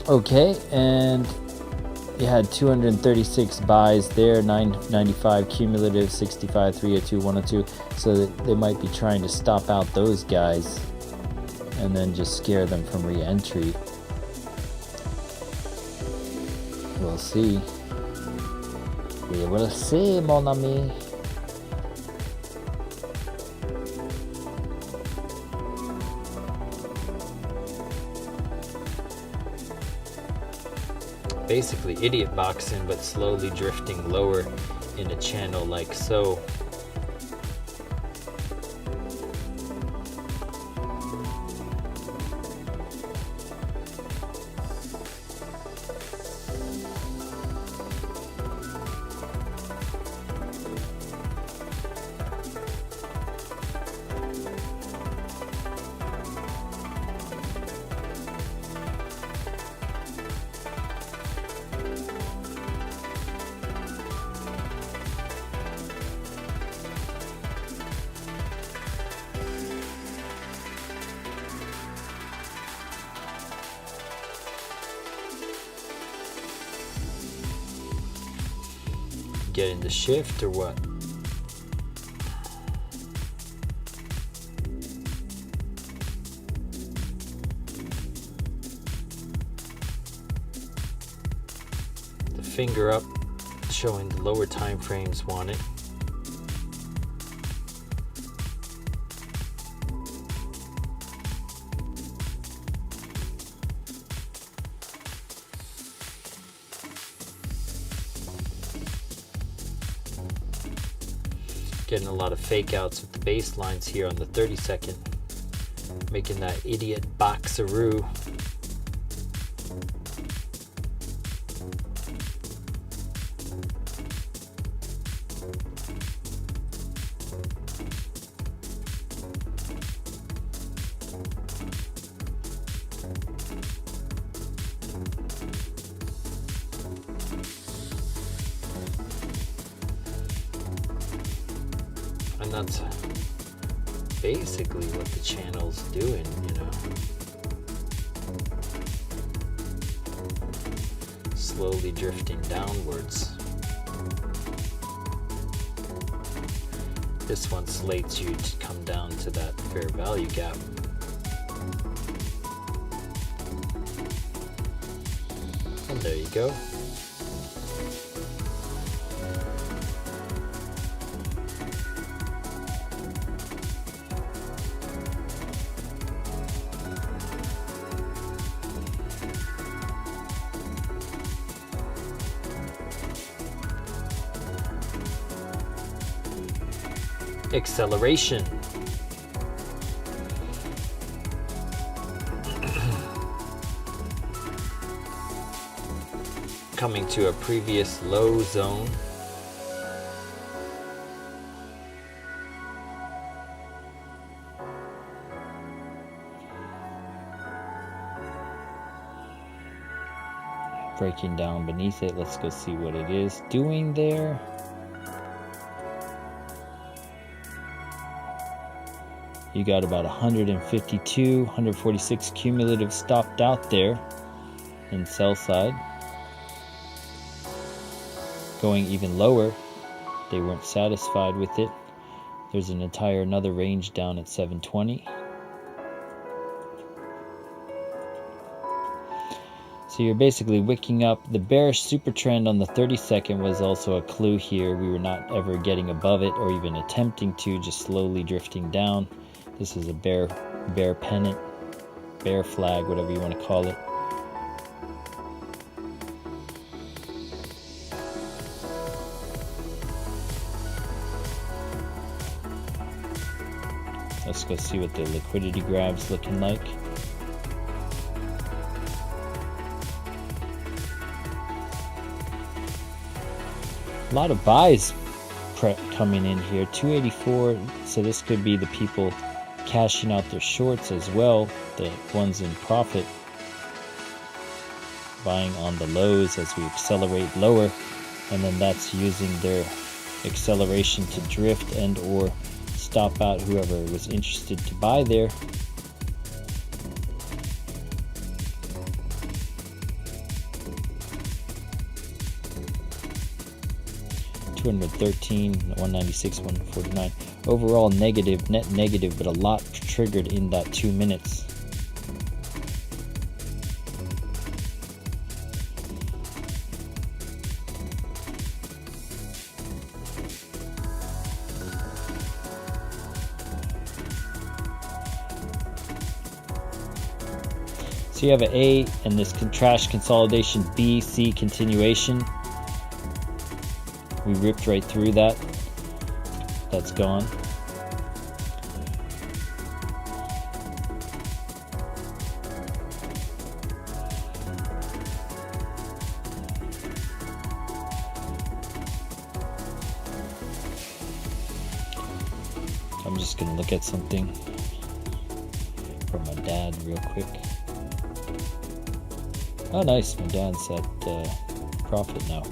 Okay, and you had 236 buys there, 995 cumulative, 65, 302, 102. So that they might be trying to stop out those guys and then just scare them from re-entry. We'll see. We will see, mon ami. Basically idiot boxing, but slowly drifting lower in a channel like so. Getting the shift or what? The finger up showing the lower time frames want it. Getting a lot of fake outs with the baselines here on the 30-second, making that idiot boxaroo. And that's basically what the channel's doing, you know. Slowly drifting downwards. This one slates you to come down to that fair value gap. And there you go. Acceleration. Coming to a previous low zone. Breaking down beneath it. Let's go see what it is doing there. You got about 152, 146 cumulative stopped out there in sell side. Going even lower, they weren't satisfied with it. There's an entire another range down at 720. So you're basically wicking up. The bearish super trend on the 30-second was also a clue here. We were not ever getting above it or even attempting to, just slowly drifting down. This is a bear pennant, bear flag, whatever you want to call it. Let's go see what the liquidity grab's looking like. A lot of buys coming in here, 284, so this could be the people cashing out their shorts as well, the ones in profit, buying on the lows as we accelerate lower, and then that's using their acceleration to drift and or stop out whoever was interested to buy there. 213, 196, 149. Overall negative, net negative, but a lot triggered in that 2 minutes. So you have an A and this trash consolidation, B, C continuation. We ripped right through that. That's gone. I'm just gonna look at something from my dad real quick. Oh, nice. My dad's at profit now.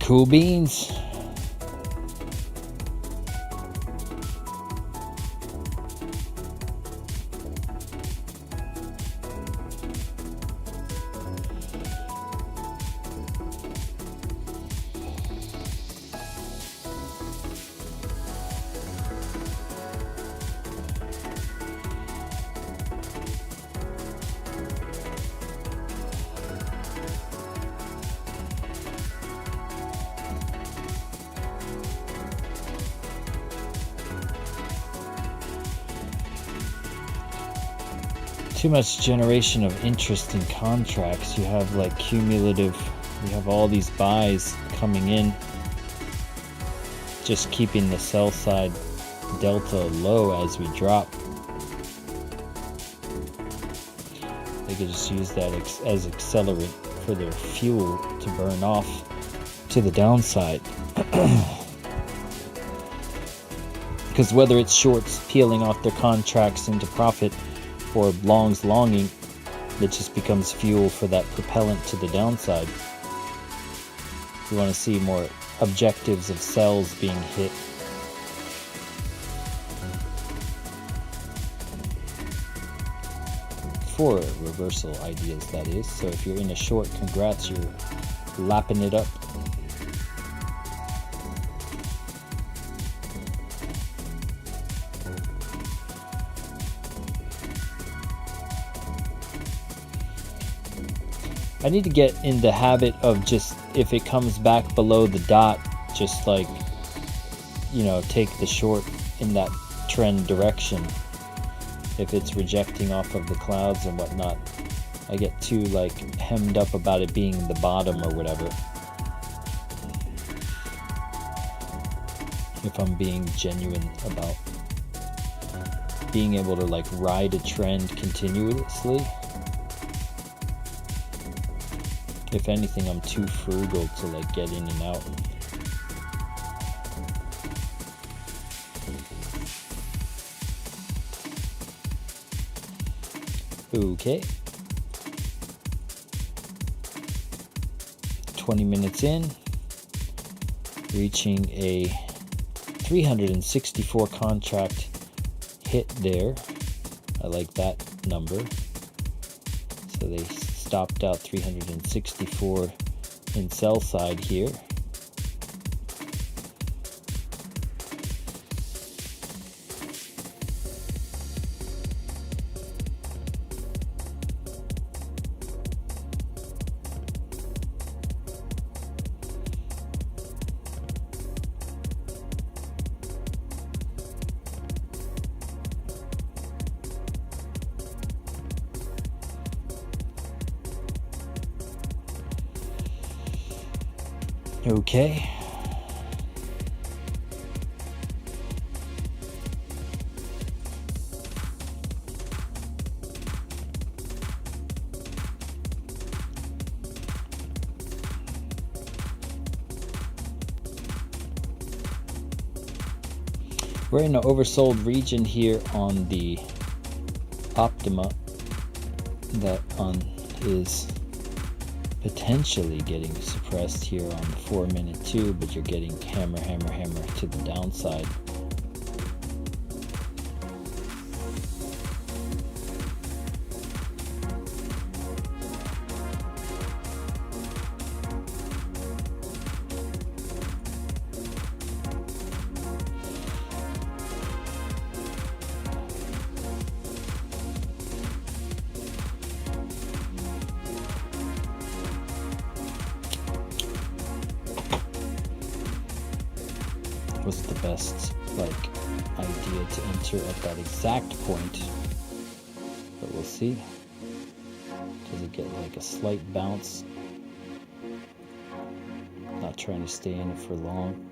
Cool beans. Too much generation of interest in contracts. You have like cumulative, you have all these buys coming in, just keeping the sell side delta low as we drop. They could just use that as accelerant for their fuel to burn off to the downside. Because whether it's shorts peeling off their contracts into profit or longs longing, it just becomes fuel for that propellant to the downside. You want to see more objectives of sells being hit. For reversal ideas, that is. So if you're in a short, congrats, you're lapping it up. I need to get in the habit of just, if it comes back below the dot, just like, you know, take the short in that trend direction. If it's rejecting off of the clouds and whatnot, I get too like hemmed up about it being the bottom or whatever. If I'm being genuine about being able to like ride a trend continuously. If anything, I'm too frugal to like get in and out. Okay. 20 minutes in, reaching a 364 contract hit there. I like that number. So they stopped out 364 in sell side here. Okay. We're in an oversold region here on the Optima that is potentially getting suppressed here on the 4-minute too, but you're getting hammer to the downside. was the best like idea to enter at that exact point, but we'll see. Does it get like a slight bounce? Not trying to stay in it for long.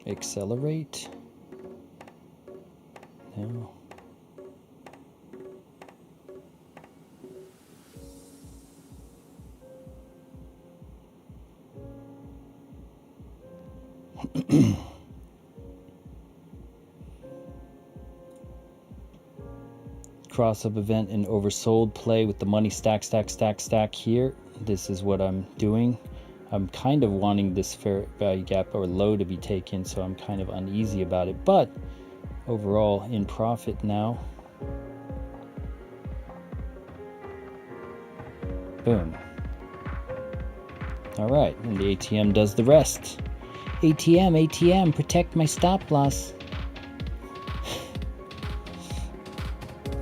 Accelerate. No. Cross-up event and oversold play with the money stack here. This is what I'm doing. I'm kind of wanting this fair value gap or low to be taken, so I'm kind of uneasy about it, but overall in profit now. Boom. All right, and the ATM does the rest. ATM, protect my stop loss.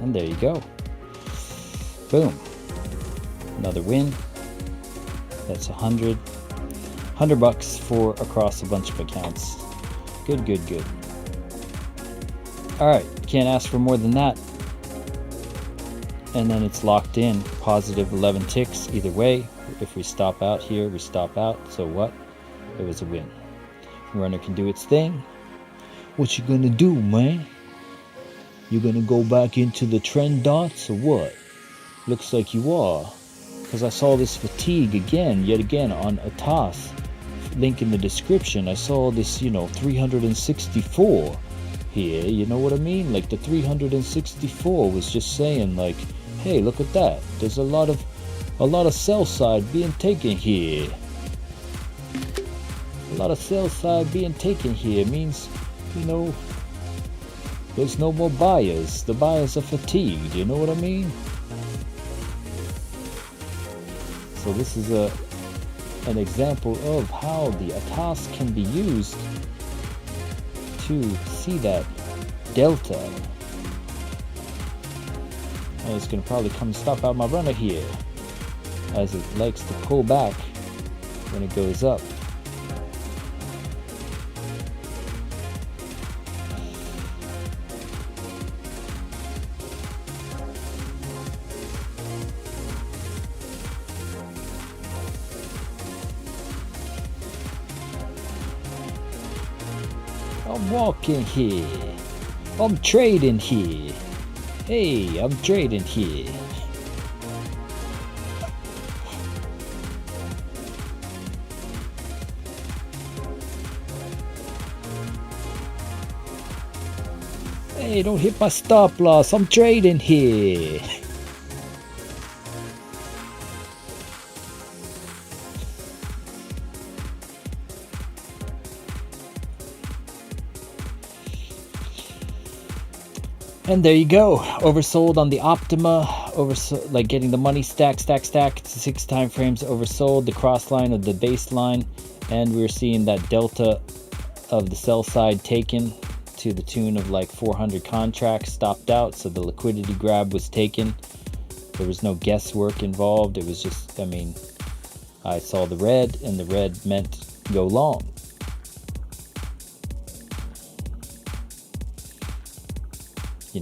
And there you go. Boom. Another win. That's 100 bucks for across a bunch of accounts. Good. All right, can't ask for more than that. And then it's locked in, positive 11 ticks either way. If we stop out here, we stop out. So what? It was a win. Runner can do its thing. What you gonna do, man? You gonna go back into the trend dots or what? Looks like you are. Because I saw this fatigue yet again on ATAS. Link in the description. I saw this, 364 here. You know what I mean? Like the 364 was just saying like, hey, look at that. There's a lot of sell side being taken here. A lot of sell side being taken here means, there's no more buyers. The buyers are fatigued. You know what I mean? So this is an example of how the ATAS can be used to see that delta. And it's going to probably come stop out my runner here, as it likes to pull back when it goes up. I'm walking here. I'm trading here. Hey, I'm trading here. Hey, don't hit my stop loss. I'm trading here. And there you go, oversold on the Optima, like getting the money stack, 6 time frames oversold, the cross line of the baseline, and we're seeing that delta of the sell side taken to the tune of like 400 contracts stopped out, so the liquidity grab was taken. There was no guesswork involved. It was just, I saw the red, and the red meant go long.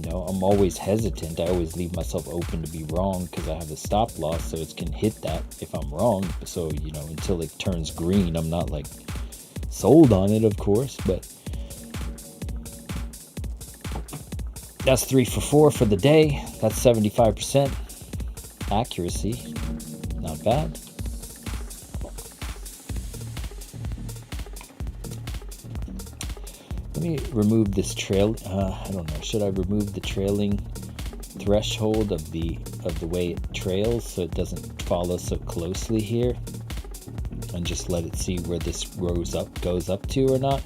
I'm always hesitant. I always leave myself open to be wrong because I have a stop loss, so it can hit that if I'm wrong. So, until it turns green, I'm not like sold on it, of course, but that's 3 for 4 for the day. That's 75% accuracy. Not bad. Let me remove this trail. I don't know. Should I remove the trailing threshold of the way it trails so it doesn't follow so closely here, and just let it see where this goes up to or not,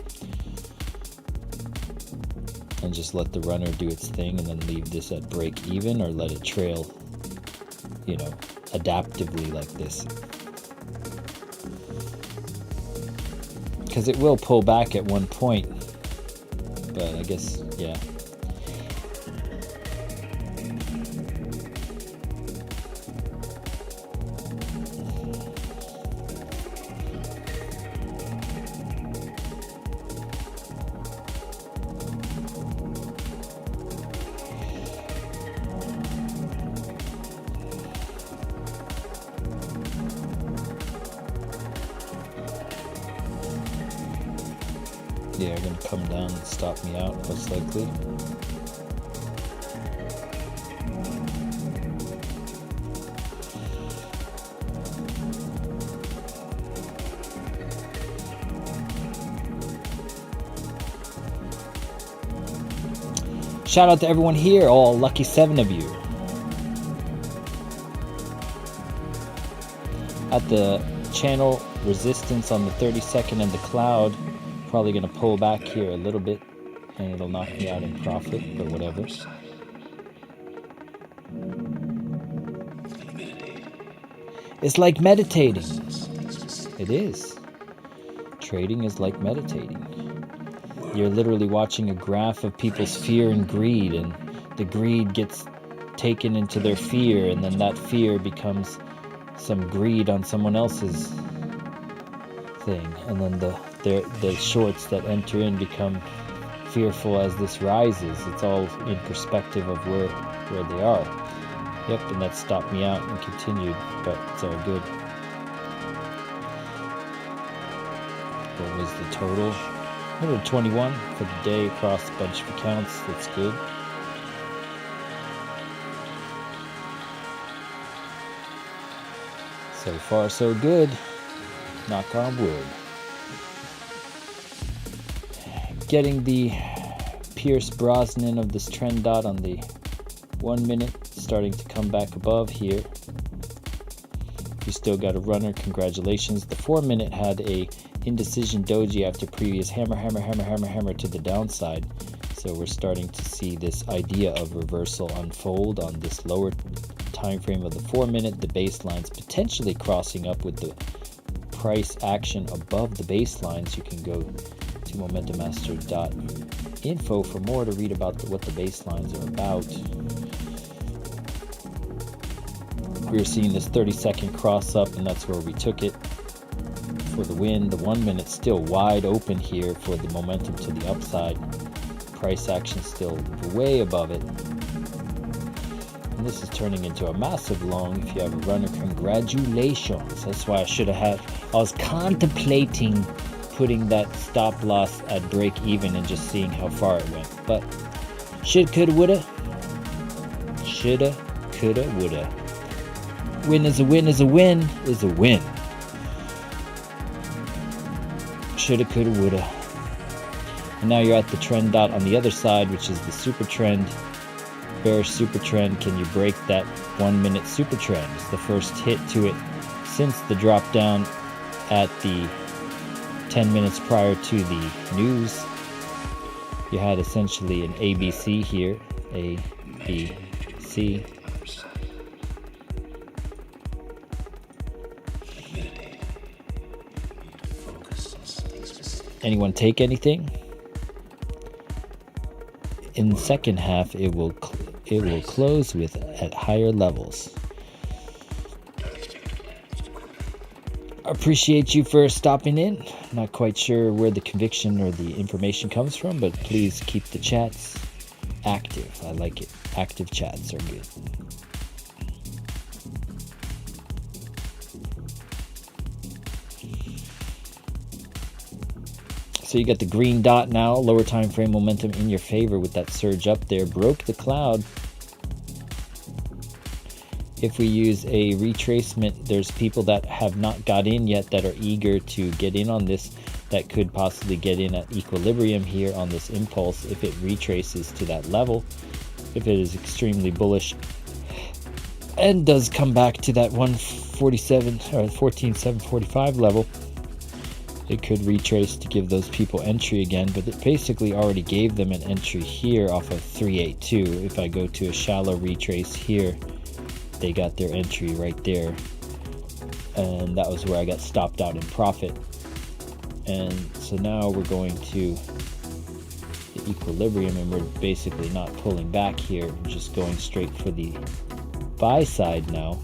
and just let the runner do its thing and then leave this at break even, or let it trail, adaptively like this, because it will pull back at one point. But I guess, yeah, Yeah, going to come down and stop me out, most likely. Shout out to everyone here, all lucky 7 of you. At the channel resistance on the 32nd and the cloud, probably going to pull back here a little bit and it'll knock me out in profit, but whatever. It's like meditating. It is. Trading is like meditating. You're literally watching a graph of people's fear and greed, and the greed gets taken into their fear, and then that fear becomes some greed on someone else's thing, and then the shorts that enter in become fearful as this rises. It's all in perspective of where they are. Yep, and that stopped me out and continued, but it's all good. What was the total? 121 for the day across a bunch of accounts. That's good. So far, so good. Knock on wood. Getting the Pierce Brosnan of this trend dot on the 1 minute, starting to come back above here. You still got a runner, congratulations. The 4 minute had a indecision doji after previous hammer to the downside. So we're starting to see this idea of reversal unfold on this lower time frame of the 4 minute. The baseline's potentially crossing up with the price action above the baselines. You can go to momentummaster.info for more to read about what the baselines are about. We're seeing this 30-second cross up, and that's where we took it for the win. The 1 minute still wide open here for the momentum to the upside. Price action still way above it. And this is turning into a massive long. If you have a runner, congratulations. That's why I was contemplating putting that stop loss at break even and just seeing how far it went. But should, coulda, woulda. Shoulda, coulda, woulda. Win is a win is a win is a win. Shoulda, coulda, woulda. And now you're at the trend dot on the other side, which is the super trend. Bearish super trend. Can you break that 1 minute super trend? It's the first hit to it since the drop down at the 10 minutes prior to the news. You had essentially an ABC here. A, B, C. Anyone take anything? In the second half, it will close with at higher levels. Appreciate you for stopping in. Not quite sure where the conviction or the information comes from, but please keep the chats active. I like it. Active chats are good. So you got the green dot now, lower time frame momentum in your favor with that surge up there. Broke the cloud. If we use a retracement, there's people that have not got in yet that are eager to get in on this, that could possibly get in at equilibrium here on this impulse if it retraces to that level. If it is extremely bullish and does come back to that 147 or 14,745 level, it could retrace to give those people entry again, but it basically already gave them an entry here off of 382. If I go to a shallow retrace here, they got their entry right there, and that was where I got stopped out in profit. And so now we're going to the equilibrium, and we're basically not pulling back here. We're just going straight for the buy side now.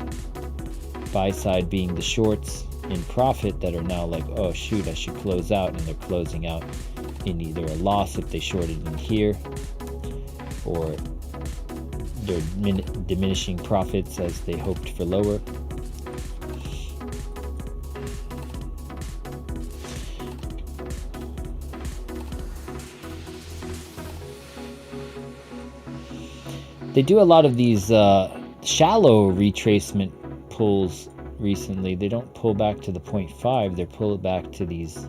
Buy side being the shorts in profit that are now like, oh shoot, I should close out, and they're closing out in either a loss if they shorted in here, or they're diminishing profits as they hoped for lower. They do a lot of these shallow retracement pulls recently. They don't pull back to the 0.5, they're pulled back to these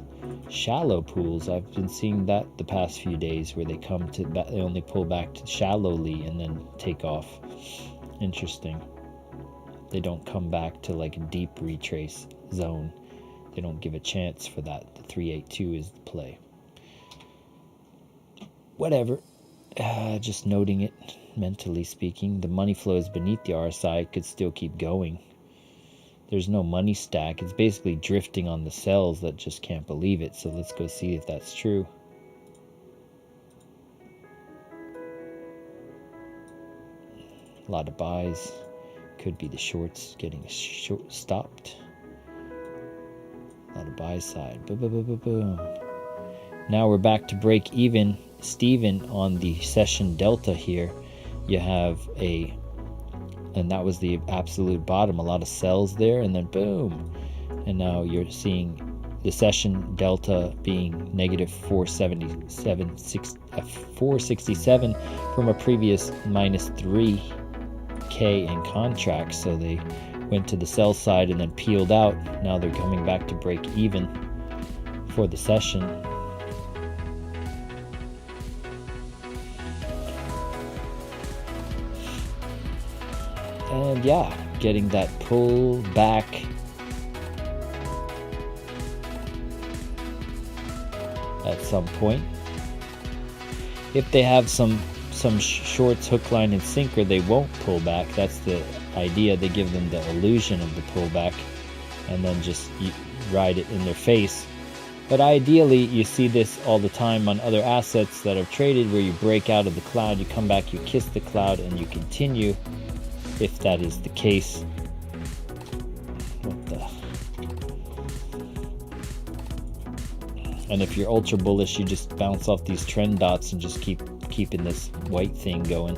shallow pools. I've been seeing that the past few days, where they only pull back to shallowly and then take off. Interesting. They don't come back to like a deep retrace zone. They don't give a chance for that. The 382 is the play. Whatever. Just noting it, mentally speaking. The money flow is beneath the RSI. It could still keep going. There's no money stack. It's basically drifting on the sells that just can't believe it. So let's go see if that's true. A lot of buys. Could be the shorts getting short stopped. A lot of buy side. Boom, boom, boom, boom, boom. Now we're back to break even. Steven on the session delta here. You have and that was the absolute bottom. A lot of sells there, and then boom. And now you're seeing the session delta being negative 467 from a previous minus 3K in contracts. So they went to the sell side and then peeled out. Now they're coming back to break even for the session. And yeah, getting that pull back at some point. If they have some shorts, hook, line, and sinker, they won't pull back. That's the idea. They give them the illusion of the pullback and then just ride it in their face. But ideally, you see this all the time on other assets that have traded, where you break out of the cloud, you come back, you kiss the cloud, and you continue. If that is the case. And if you're ultra bullish, you just bounce off these trend dots and just keeping this white thing going.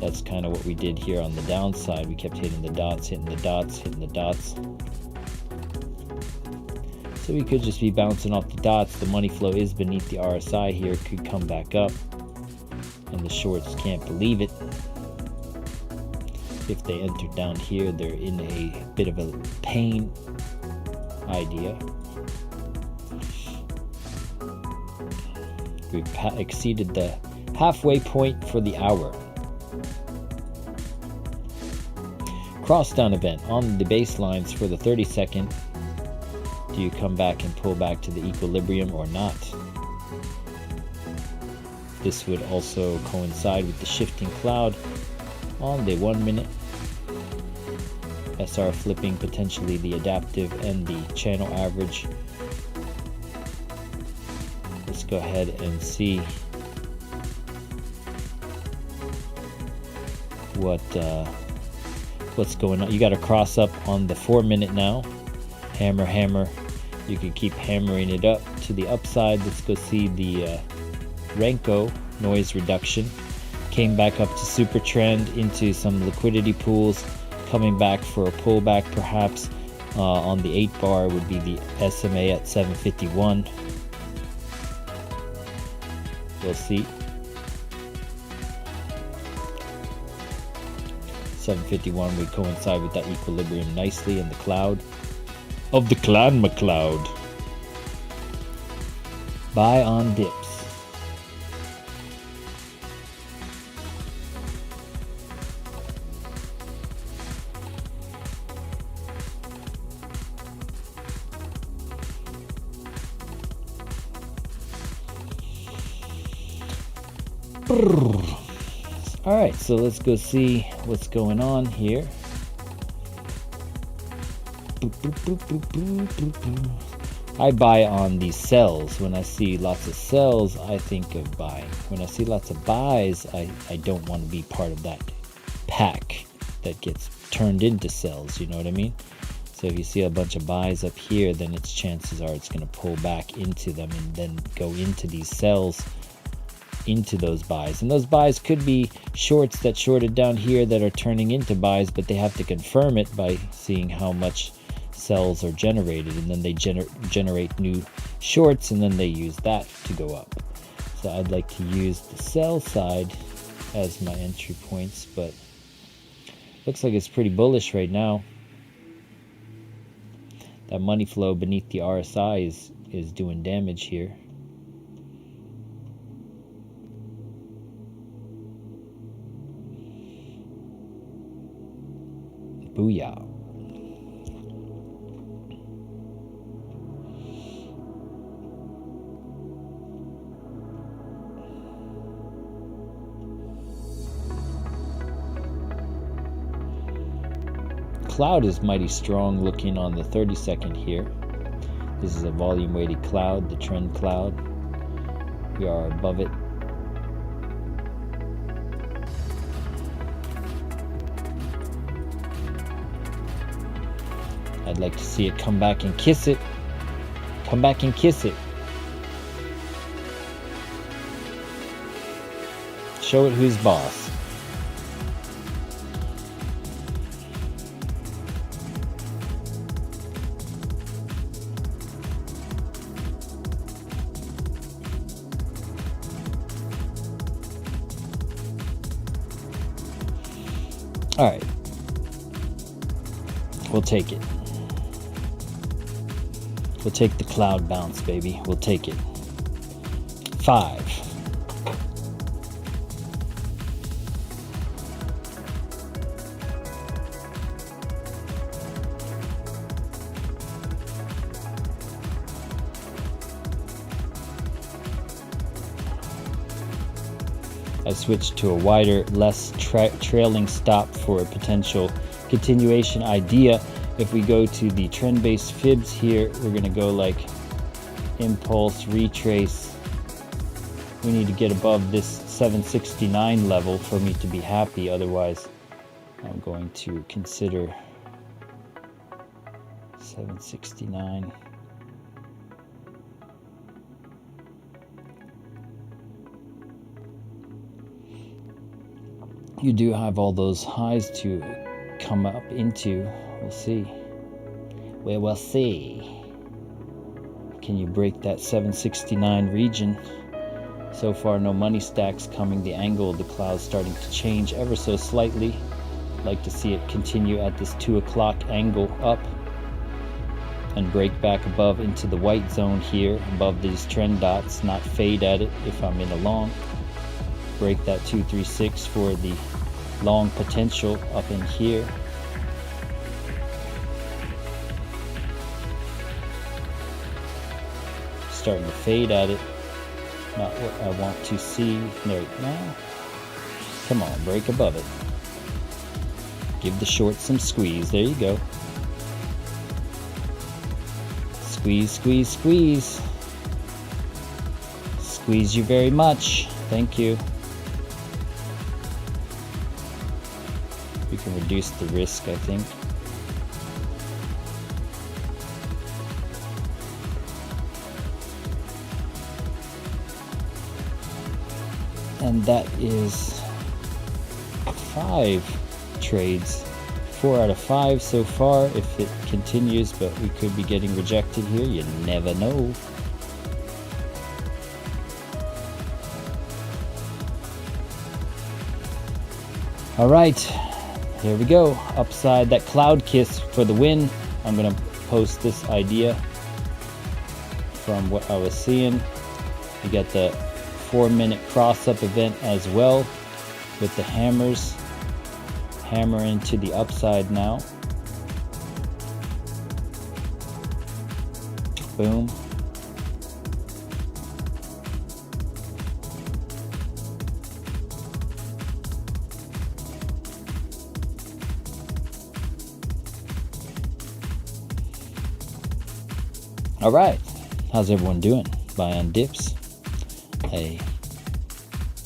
That's kind of what we did here on the downside. We kept hitting the dots, hitting the dots, hitting the dots. So we could just be bouncing off the dots. The money flow is beneath the RSI here. It could come back up, and the shorts can't believe it. If they enter down here, they're in a bit of a pain idea. We've exceeded the halfway point for the hour. Cross down event on the baselines for the 30-second. Do you come back and pull back to the equilibrium or not? This would also coincide with the shifting cloud on the 1 minute. SR flipping potentially the adaptive and the channel average. Let's go ahead and see what's going on. You got to cross up on the 4 minute now. Hammer, hammer. You can keep hammering it up to the upside. Let's go see the Renko noise reduction. Came back up to super trend into some liquidity pools, coming back for a pullback perhaps. On the 8 bar would be the SMA at 751. We'll see. 751 would coincide with that equilibrium nicely in the cloud of the Clan McCloud. Buy on dips. Alright, so let's go see what's going on here. I buy on these sells. When I see lots of sells, I think of buying. When I see lots of buys, I don't want to be part of that pack that gets turned into sells, you know what I mean? So if you see a bunch of buys up here, then its chances are it's going to pull back into them and then go into these sells, into those buys. And those buys could be shorts that shorted down here that are turning into buys, but they have to confirm it by seeing how much sells are generated, and then they generate new shorts, and then they use that to go up. So I'd like to use the sell side as my entry points, but looks like it's pretty bullish right now. That money flow beneath the RSI is doing damage here. Booyah. Cloud is mighty strong looking on the 30-second here. This is a volume weighted cloud, the trend cloud. We are above it. I'd like to see it come back and kiss it. Come back and kiss it. Show it who's boss. All right, we'll take it. We'll take the cloud bounce, baby. We'll take it. 5. I switched to a wider, less trailing stop for a potential continuation idea. If we go to the trend-based fibs here, we're going to go like impulse, retrace. We need to get above this 769 level for me to be happy. Otherwise, I'm going to consider 769. You do have all those highs to come up into. We'll see. We will see. Can you break that 769 region? So far, no money stacks coming. The angle of the cloud starting to change ever so slightly. Like to see it continue at this 2 o'clock angle up and break back above into the white zone here, above these trend dots, not fade at it if I'm in a long. Break that 236 for the long potential up in here. Starting to fade at it. Not what I want to see right now. Come on, break above it. Give the short some squeeze. There you go. Squeeze, squeeze, squeeze. Squeeze you very much. Thank you. We can reduce the risk, I think. And that is 5 trades. 4 out of 5 so far if it continues, but we could be getting rejected here. You never know. All right, here we go. Upside, that cloud kiss for the win. I'm gonna post this idea from what I was seeing. You got the 4-minute cross-up event as well with the hammers. Hammer into the upside now. Boom. All right, how's everyone doing? Buy on dips. I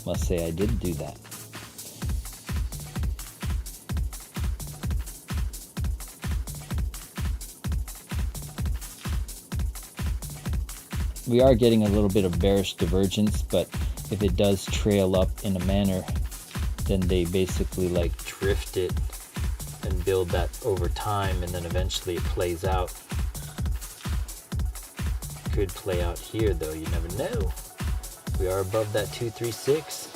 must say I did do that. We are getting a little bit of bearish divergence, but if it does trail up in a manner, then they basically like drift it and build that over time, and then eventually it plays out. Could play out here though, you never know. We are above that 236.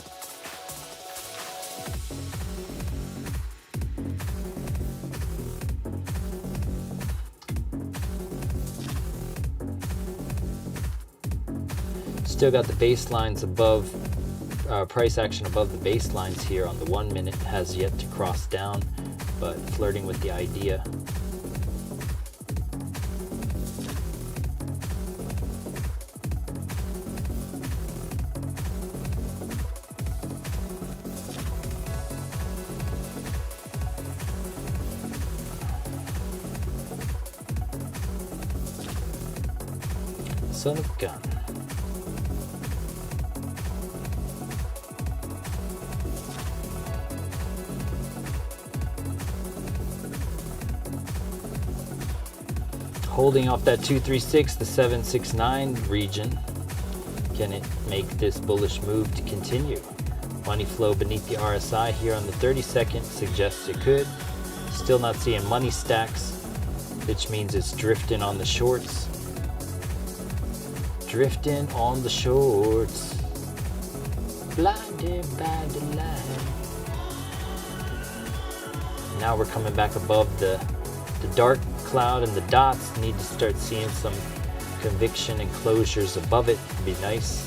Still got the baselines above, price action above the baselines here on the 1 minute. Has yet to cross down, but flirting with the idea. Son of a gun. Holding off that 236, the 769 region. Can it make this bullish move to continue? Money flow beneath the RSI here on the 30-second suggests it could. Still not seeing money stacks, which means it's drifting on the shorts. Drifting on the shorts. Blinded by the light. Now we're coming back above the dark cloud and the dots. Need to start seeing some conviction and closures above it. Be nice.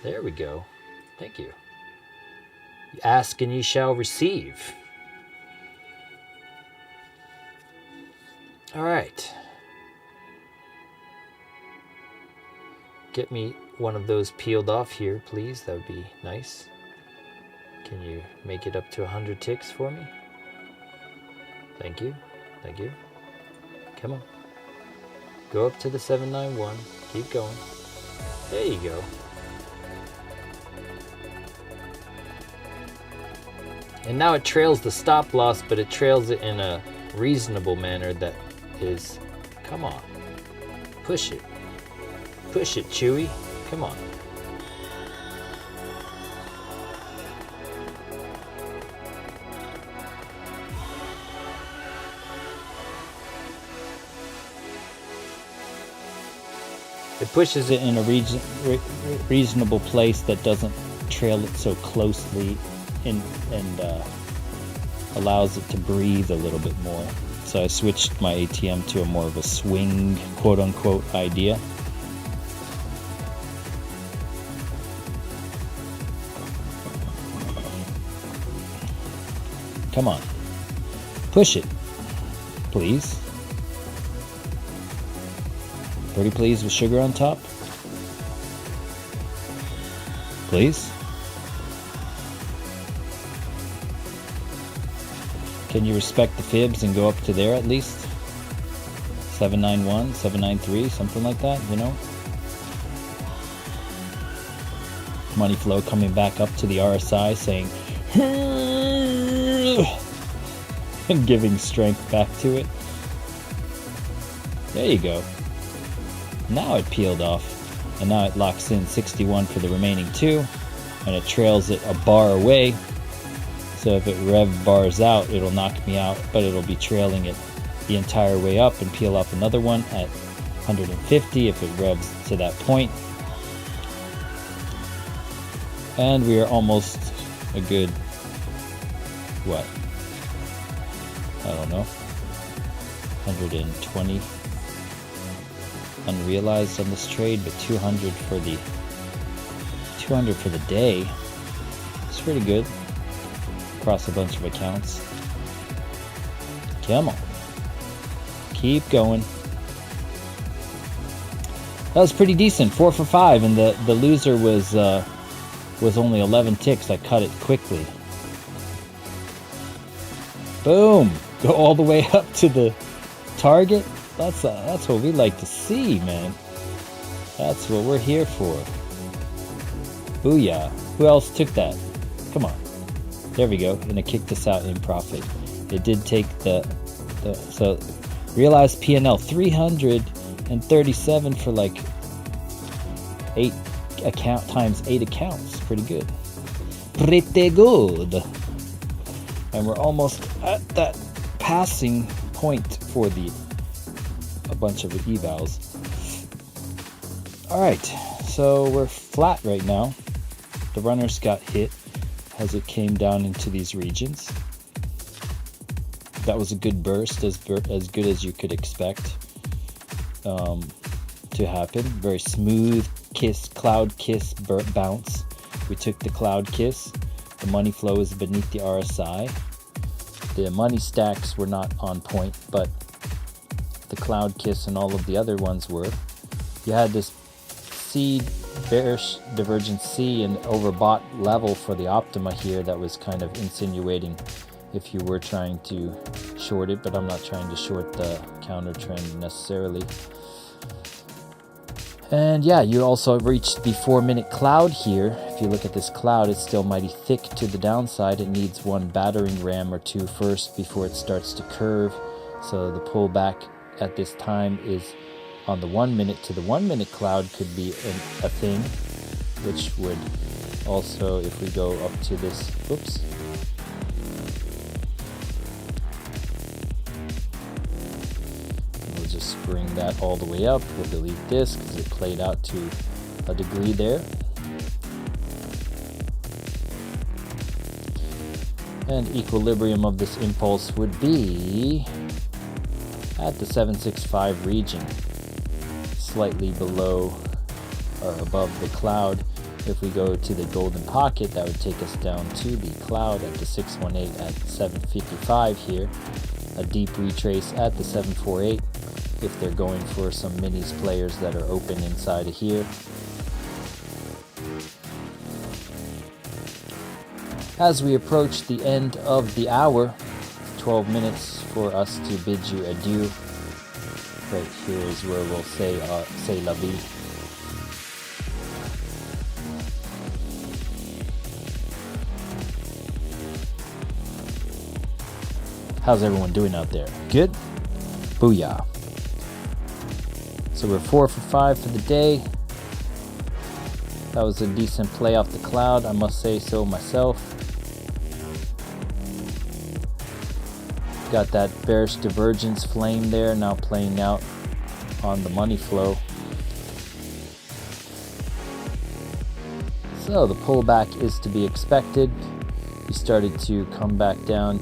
There we go. Thank you. Ask and ye shall receive. All right. Get me one of those peeled off here, please. That would be nice. Can you make it up to 100 ticks for me? Thank you. Thank you. Come on. Go up to the 791. Keep going. There you go. And now it trails the stop loss, but it trails it in a reasonable manner that is, come on. Push it. Push it, Chewy. Come on. It pushes it in a reasonable place that doesn't trail it so closely and allows it to breathe a little bit more. So I switched my ATM to a more of a swing, quote-unquote, idea. Come on. Push it, please. Pretty please with sugar on top. Please. Can you respect the fibs and go up to there at least? 791, 793, something like that, you know? Money flow coming back up to the RSI saying, and giving strength back to it. There you go. Now it peeled off, and now it locks in 61 for the remaining two, and it trails it a bar away. So if it rev bars out, it'll knock me out, but it'll be trailing it the entire way up and peel off another one at 150 if it revs to that point. And we are almost a good, what? I don't know, 120 unrealized on this trade, but 200 for the day. It's pretty good across a bunch of accounts. Come on, keep going. That was pretty decent, 4 for 5, and the loser was only 11 ticks. I cut it quickly. Boom, go all the way up to the target. That's what we like to see, man. That's what we're here for. Booyah. Who else took that? Come on. There we go. And it kicked us out in profit. It did take so realized P&L 337 for like 8 times 8 accounts. Pretty good. Pretty good. And we're almost at that passing point for a bunch of evals. Alright, so we're flat right now. The runners got hit as it came down into these regions. That was a good burst, as good as you could expect to happen. Very smooth cloud kiss bounce. We took the cloud kiss. The money flow is beneath the RSI. The money stacks were not on point, but the cloud kiss and all of the other ones were. You had this C bearish divergence C and overbought level for the Optima here that was kind of insinuating if you were trying to short it, but I'm not trying to short the counter trend necessarily. And yeah, you also reached the 4-minute cloud here. If you look at this cloud, it's still mighty thick to the downside. It needs one battering ram or two first before it starts to curve. So the pullback at this time is on the 1 minute to the 1 minute cloud could be a thing, which would also, if we go up to this, oops. We'll just bring that all the way up. We'll delete this because it played out to a degree there. And equilibrium of this impulse would be at the 765 region, slightly below or above the cloud. If we go to the golden pocket, that would take us down to the cloud at the 618 at 755 here. A deep retrace at the 748 if they're going for some minis players that are open inside of here. As we approach the end of the hour, 12 minutes for us to bid you adieu. Right here is where we'll say la vie. How's everyone doing out there? Good? Booyah. So we're 4 for 5 for the day. That was a decent play off the cloud, I must say so myself. Got that bearish divergence flame there now playing out on the money flow. So the pullback is to be expected. We started to come back down.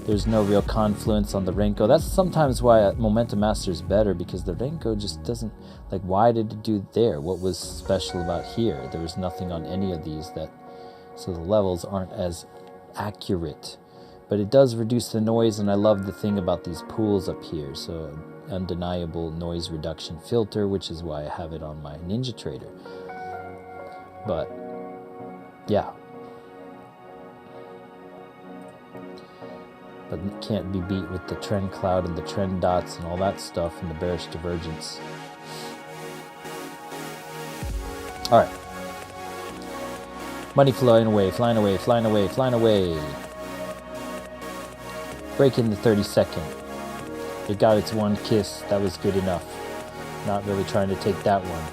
There's no real confluence on the Renko. That's sometimes why Momentum Master is better, because the Renko just doesn't, like, why did it do there? What was special about here? There was nothing on any of these so the levels aren't as accurate. But it does reduce the noise, and I love the thing about these pools up here. So undeniable noise reduction filter, which is why I have it on my Ninja Trader. But yeah. But it can't be beat with the trend cloud and the trend dots and all that stuff and the bearish divergence. All right. Money flying away, flying away, flying away, flying away. Break in the 30-second. It got its one kiss. That was good enough. Not really trying to take that one.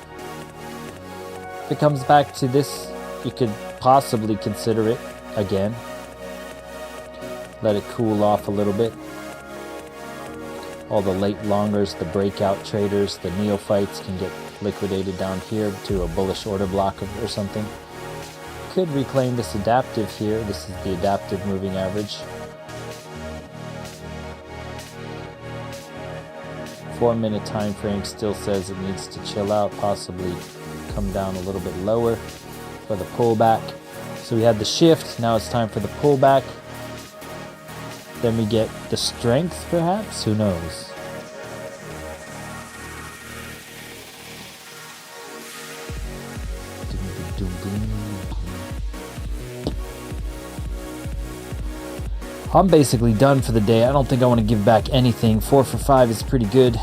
If it comes back to this, you could possibly consider it again. Let it cool off a little bit. All the late longers, the breakout traders, the neophytes can get liquidated down here to a bullish order block or something. Could reclaim this adaptive here. This is the adaptive moving average. 4-minute time frame still says it needs to chill out, possibly come down a little bit lower for the pullback. So we had the shift, now it's time for the pullback. Then we get the strength, perhaps? Who knows? I'm basically done for the day. I don't think I want to give back anything. 4 for 5 is pretty good.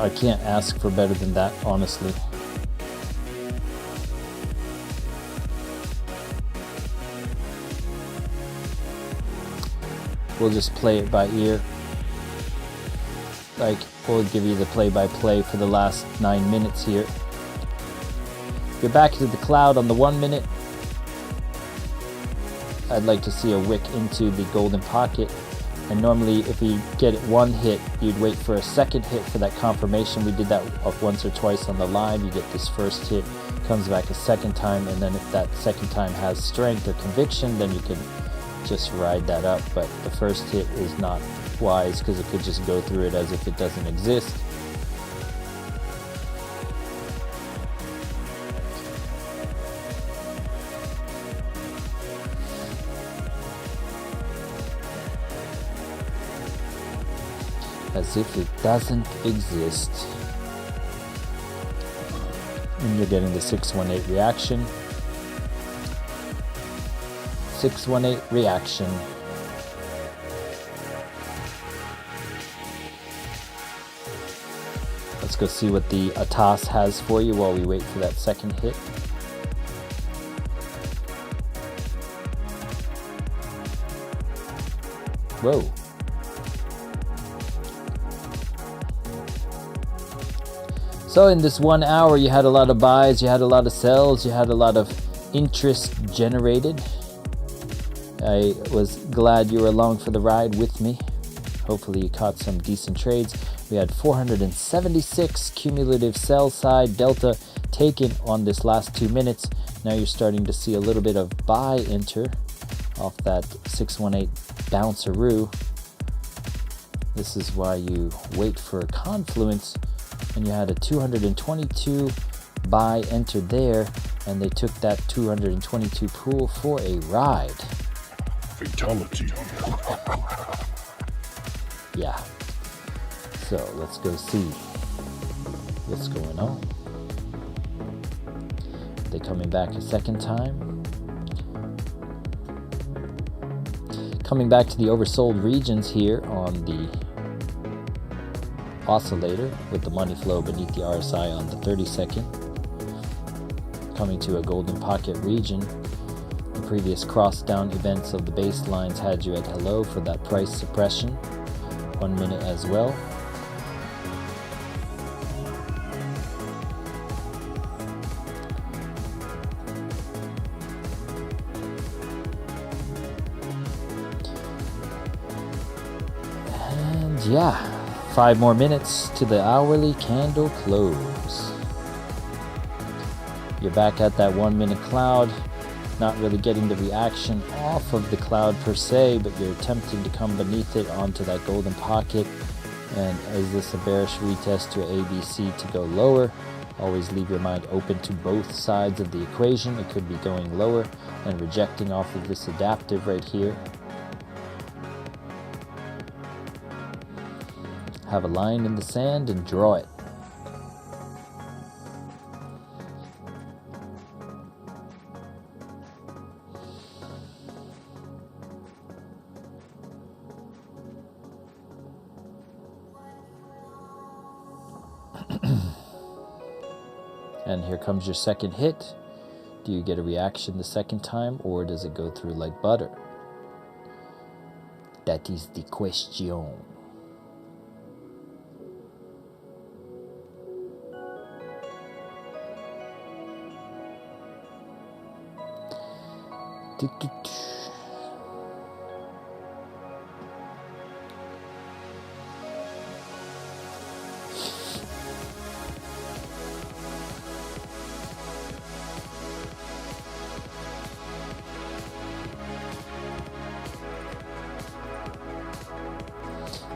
I can't ask for better than that, honestly. We'll just play it by ear. Like, we'll give you the play-by-play for the last 9 minutes here. You're back to the cloud on the 1 minute. I'd like to see a wick into the golden pocket. And normally, if you get it one hit, you'd wait for a second hit for that confirmation. We did that once or twice on the live. You get this first hit, comes back a second time, and then if that second time has strength or conviction, then you can just ride that up. But the first hit is not wise because it could just go through it as if it doesn't exist. As if it doesn't exist. And you're getting the 618 reaction. 618 reaction. Let's go see what the ATAS has for you while we wait for that second hit. Whoa. So in this 1 hour, you had a lot of buys, you had a lot of sells, you had a lot of interest generated. I was glad you were along for the ride with me. Hopefully you caught some decent trades. We had 476 cumulative sell side delta taken on this last 2 minutes. Now you're starting to see a little bit of buy enter off that 618 bounceroo. This is why you wait for a confluence. And you had a 222 buy entered there, and they took that 222 pool for a ride. Fatality. Yeah. So let's go see what's going on. Are they coming back a second time? Coming back to the oversold regions here on the oscillator with the money flow beneath the RSI on the 30-second. Coming to a golden pocket region. The previous cross down events of the baselines had you at hello for that price suppression. 1 minute as well. And yeah, 5 more minutes to the hourly candle close. You're back at that 1 minute cloud, not really getting the reaction off of the cloud per se, but you're attempting to come beneath it onto that golden pocket. And is this a bearish retest to ABC to go lower? Always leave your mind open to both sides of the equation. It could be going lower and rejecting off of this adaptive right here. Have a line in the sand and draw it. And here comes your second hit. Do you get a reaction the second time, or does it go through like butter? That is the question.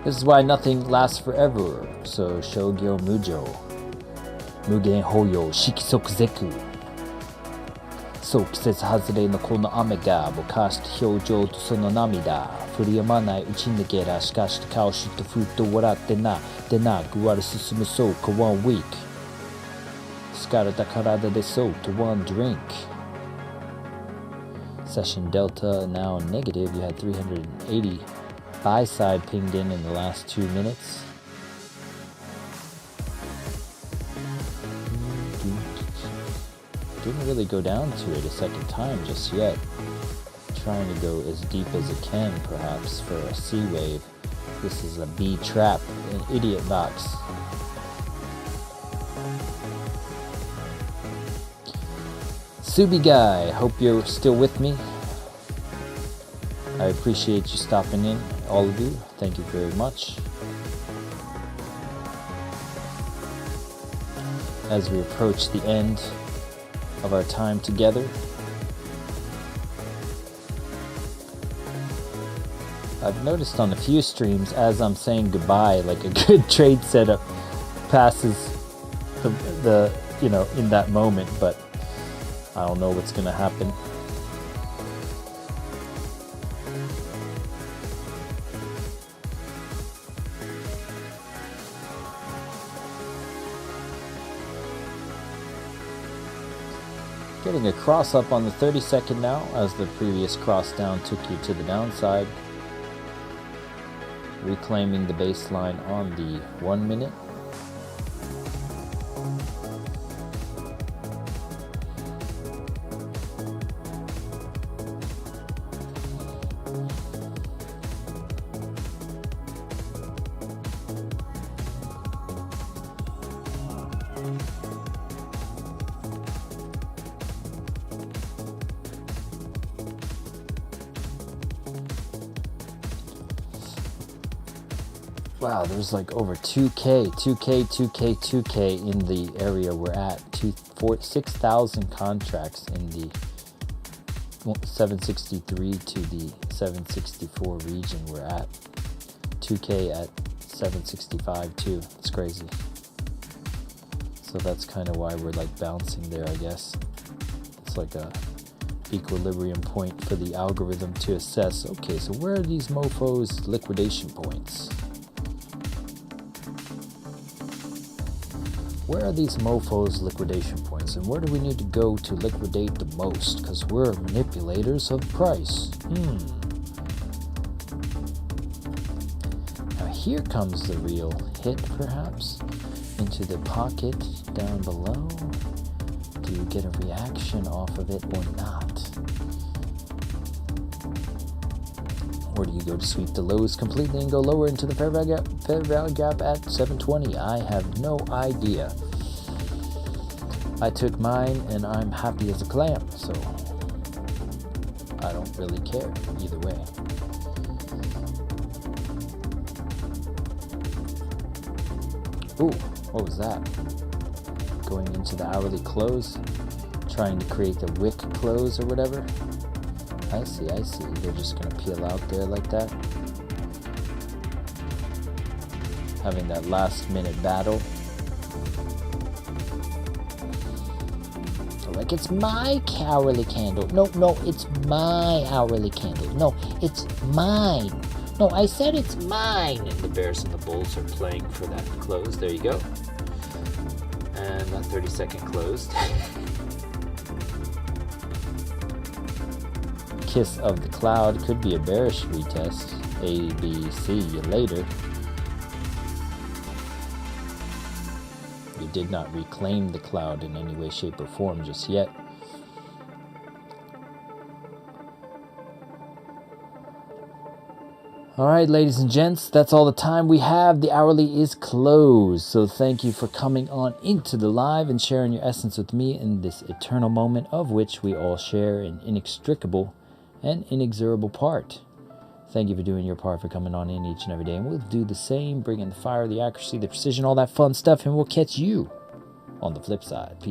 This is why nothing lasts forever. So Shogyo Mujo, Mugen Hoyo, Shikisokuzeku. そう季節外れのこの雨がぼかした表情とその涙降り止まないうちにゲラしかし顔してふっと笑ってなでなく割り進むそうか one week 疲れた体でそうと one drink Session Delta now negative. You had 380 buy side pinged in the last 2 minutes. Didn't really go down to it a second time just yet. Trying to go as deep as it can, perhaps, for a C wave. This is a B trap, an idiot box. Subi guy, hope you're still with me. I appreciate you stopping in, all of you. Thank you very much. As we approach the end of our time together. I've noticed on a few streams, as I'm saying goodbye, like a good trade setup passes the you know, in that moment, but I don't know what's gonna happen. Getting a cross up on the 30-second now, as the previous cross down took you to the downside. Reclaiming the baseline on the 1 minute. Wow, there's like over 2K in the area we're at. 6,000 contracts in the 763 to the 764 region we're at. 2K at 765 too. It's crazy. So that's kind of why we're like bouncing there, I guess. It's like a equilibrium point for the algorithm to assess, okay, so where are these mofos liquidation points? Where are these mofos liquidation points, and where do we need to go to liquidate the most? Because we're manipulators of price. Now here comes the real hit, perhaps, into the pocket down below. Do you get a reaction off of it or not? Or do you go to sweep the lows completely and go lower into the fair value gap at 720? I have no idea. I took mine and I'm happy as a clam, so I don't really care either way. Ooh, what was that? Going into the hourly close, trying to create the wick close or whatever. I see. They're just going to peel out there like that. Having that last minute battle. Like, it's my hourly candle. No, it's my hourly candle. No, it's mine. No, I said it's mine. And the bears and the bulls are playing for that close. There you go. And that 30-second closed. Kiss of the cloud could be a bearish retest. A, B, C later. You did not reclaim the cloud in any way, shape, or form just yet. Alright, ladies and gents, that's all the time we have. The hourly is closed. So thank you for coming on into the live and sharing your essence with me in this eternal moment of which we all share an inextricable and inexorable part. Thank you for doing your part, for coming on in each and every day. And we'll do the same, bring in the fire, the accuracy, the precision, all that fun stuff, and we'll catch you on the flip side. Peace.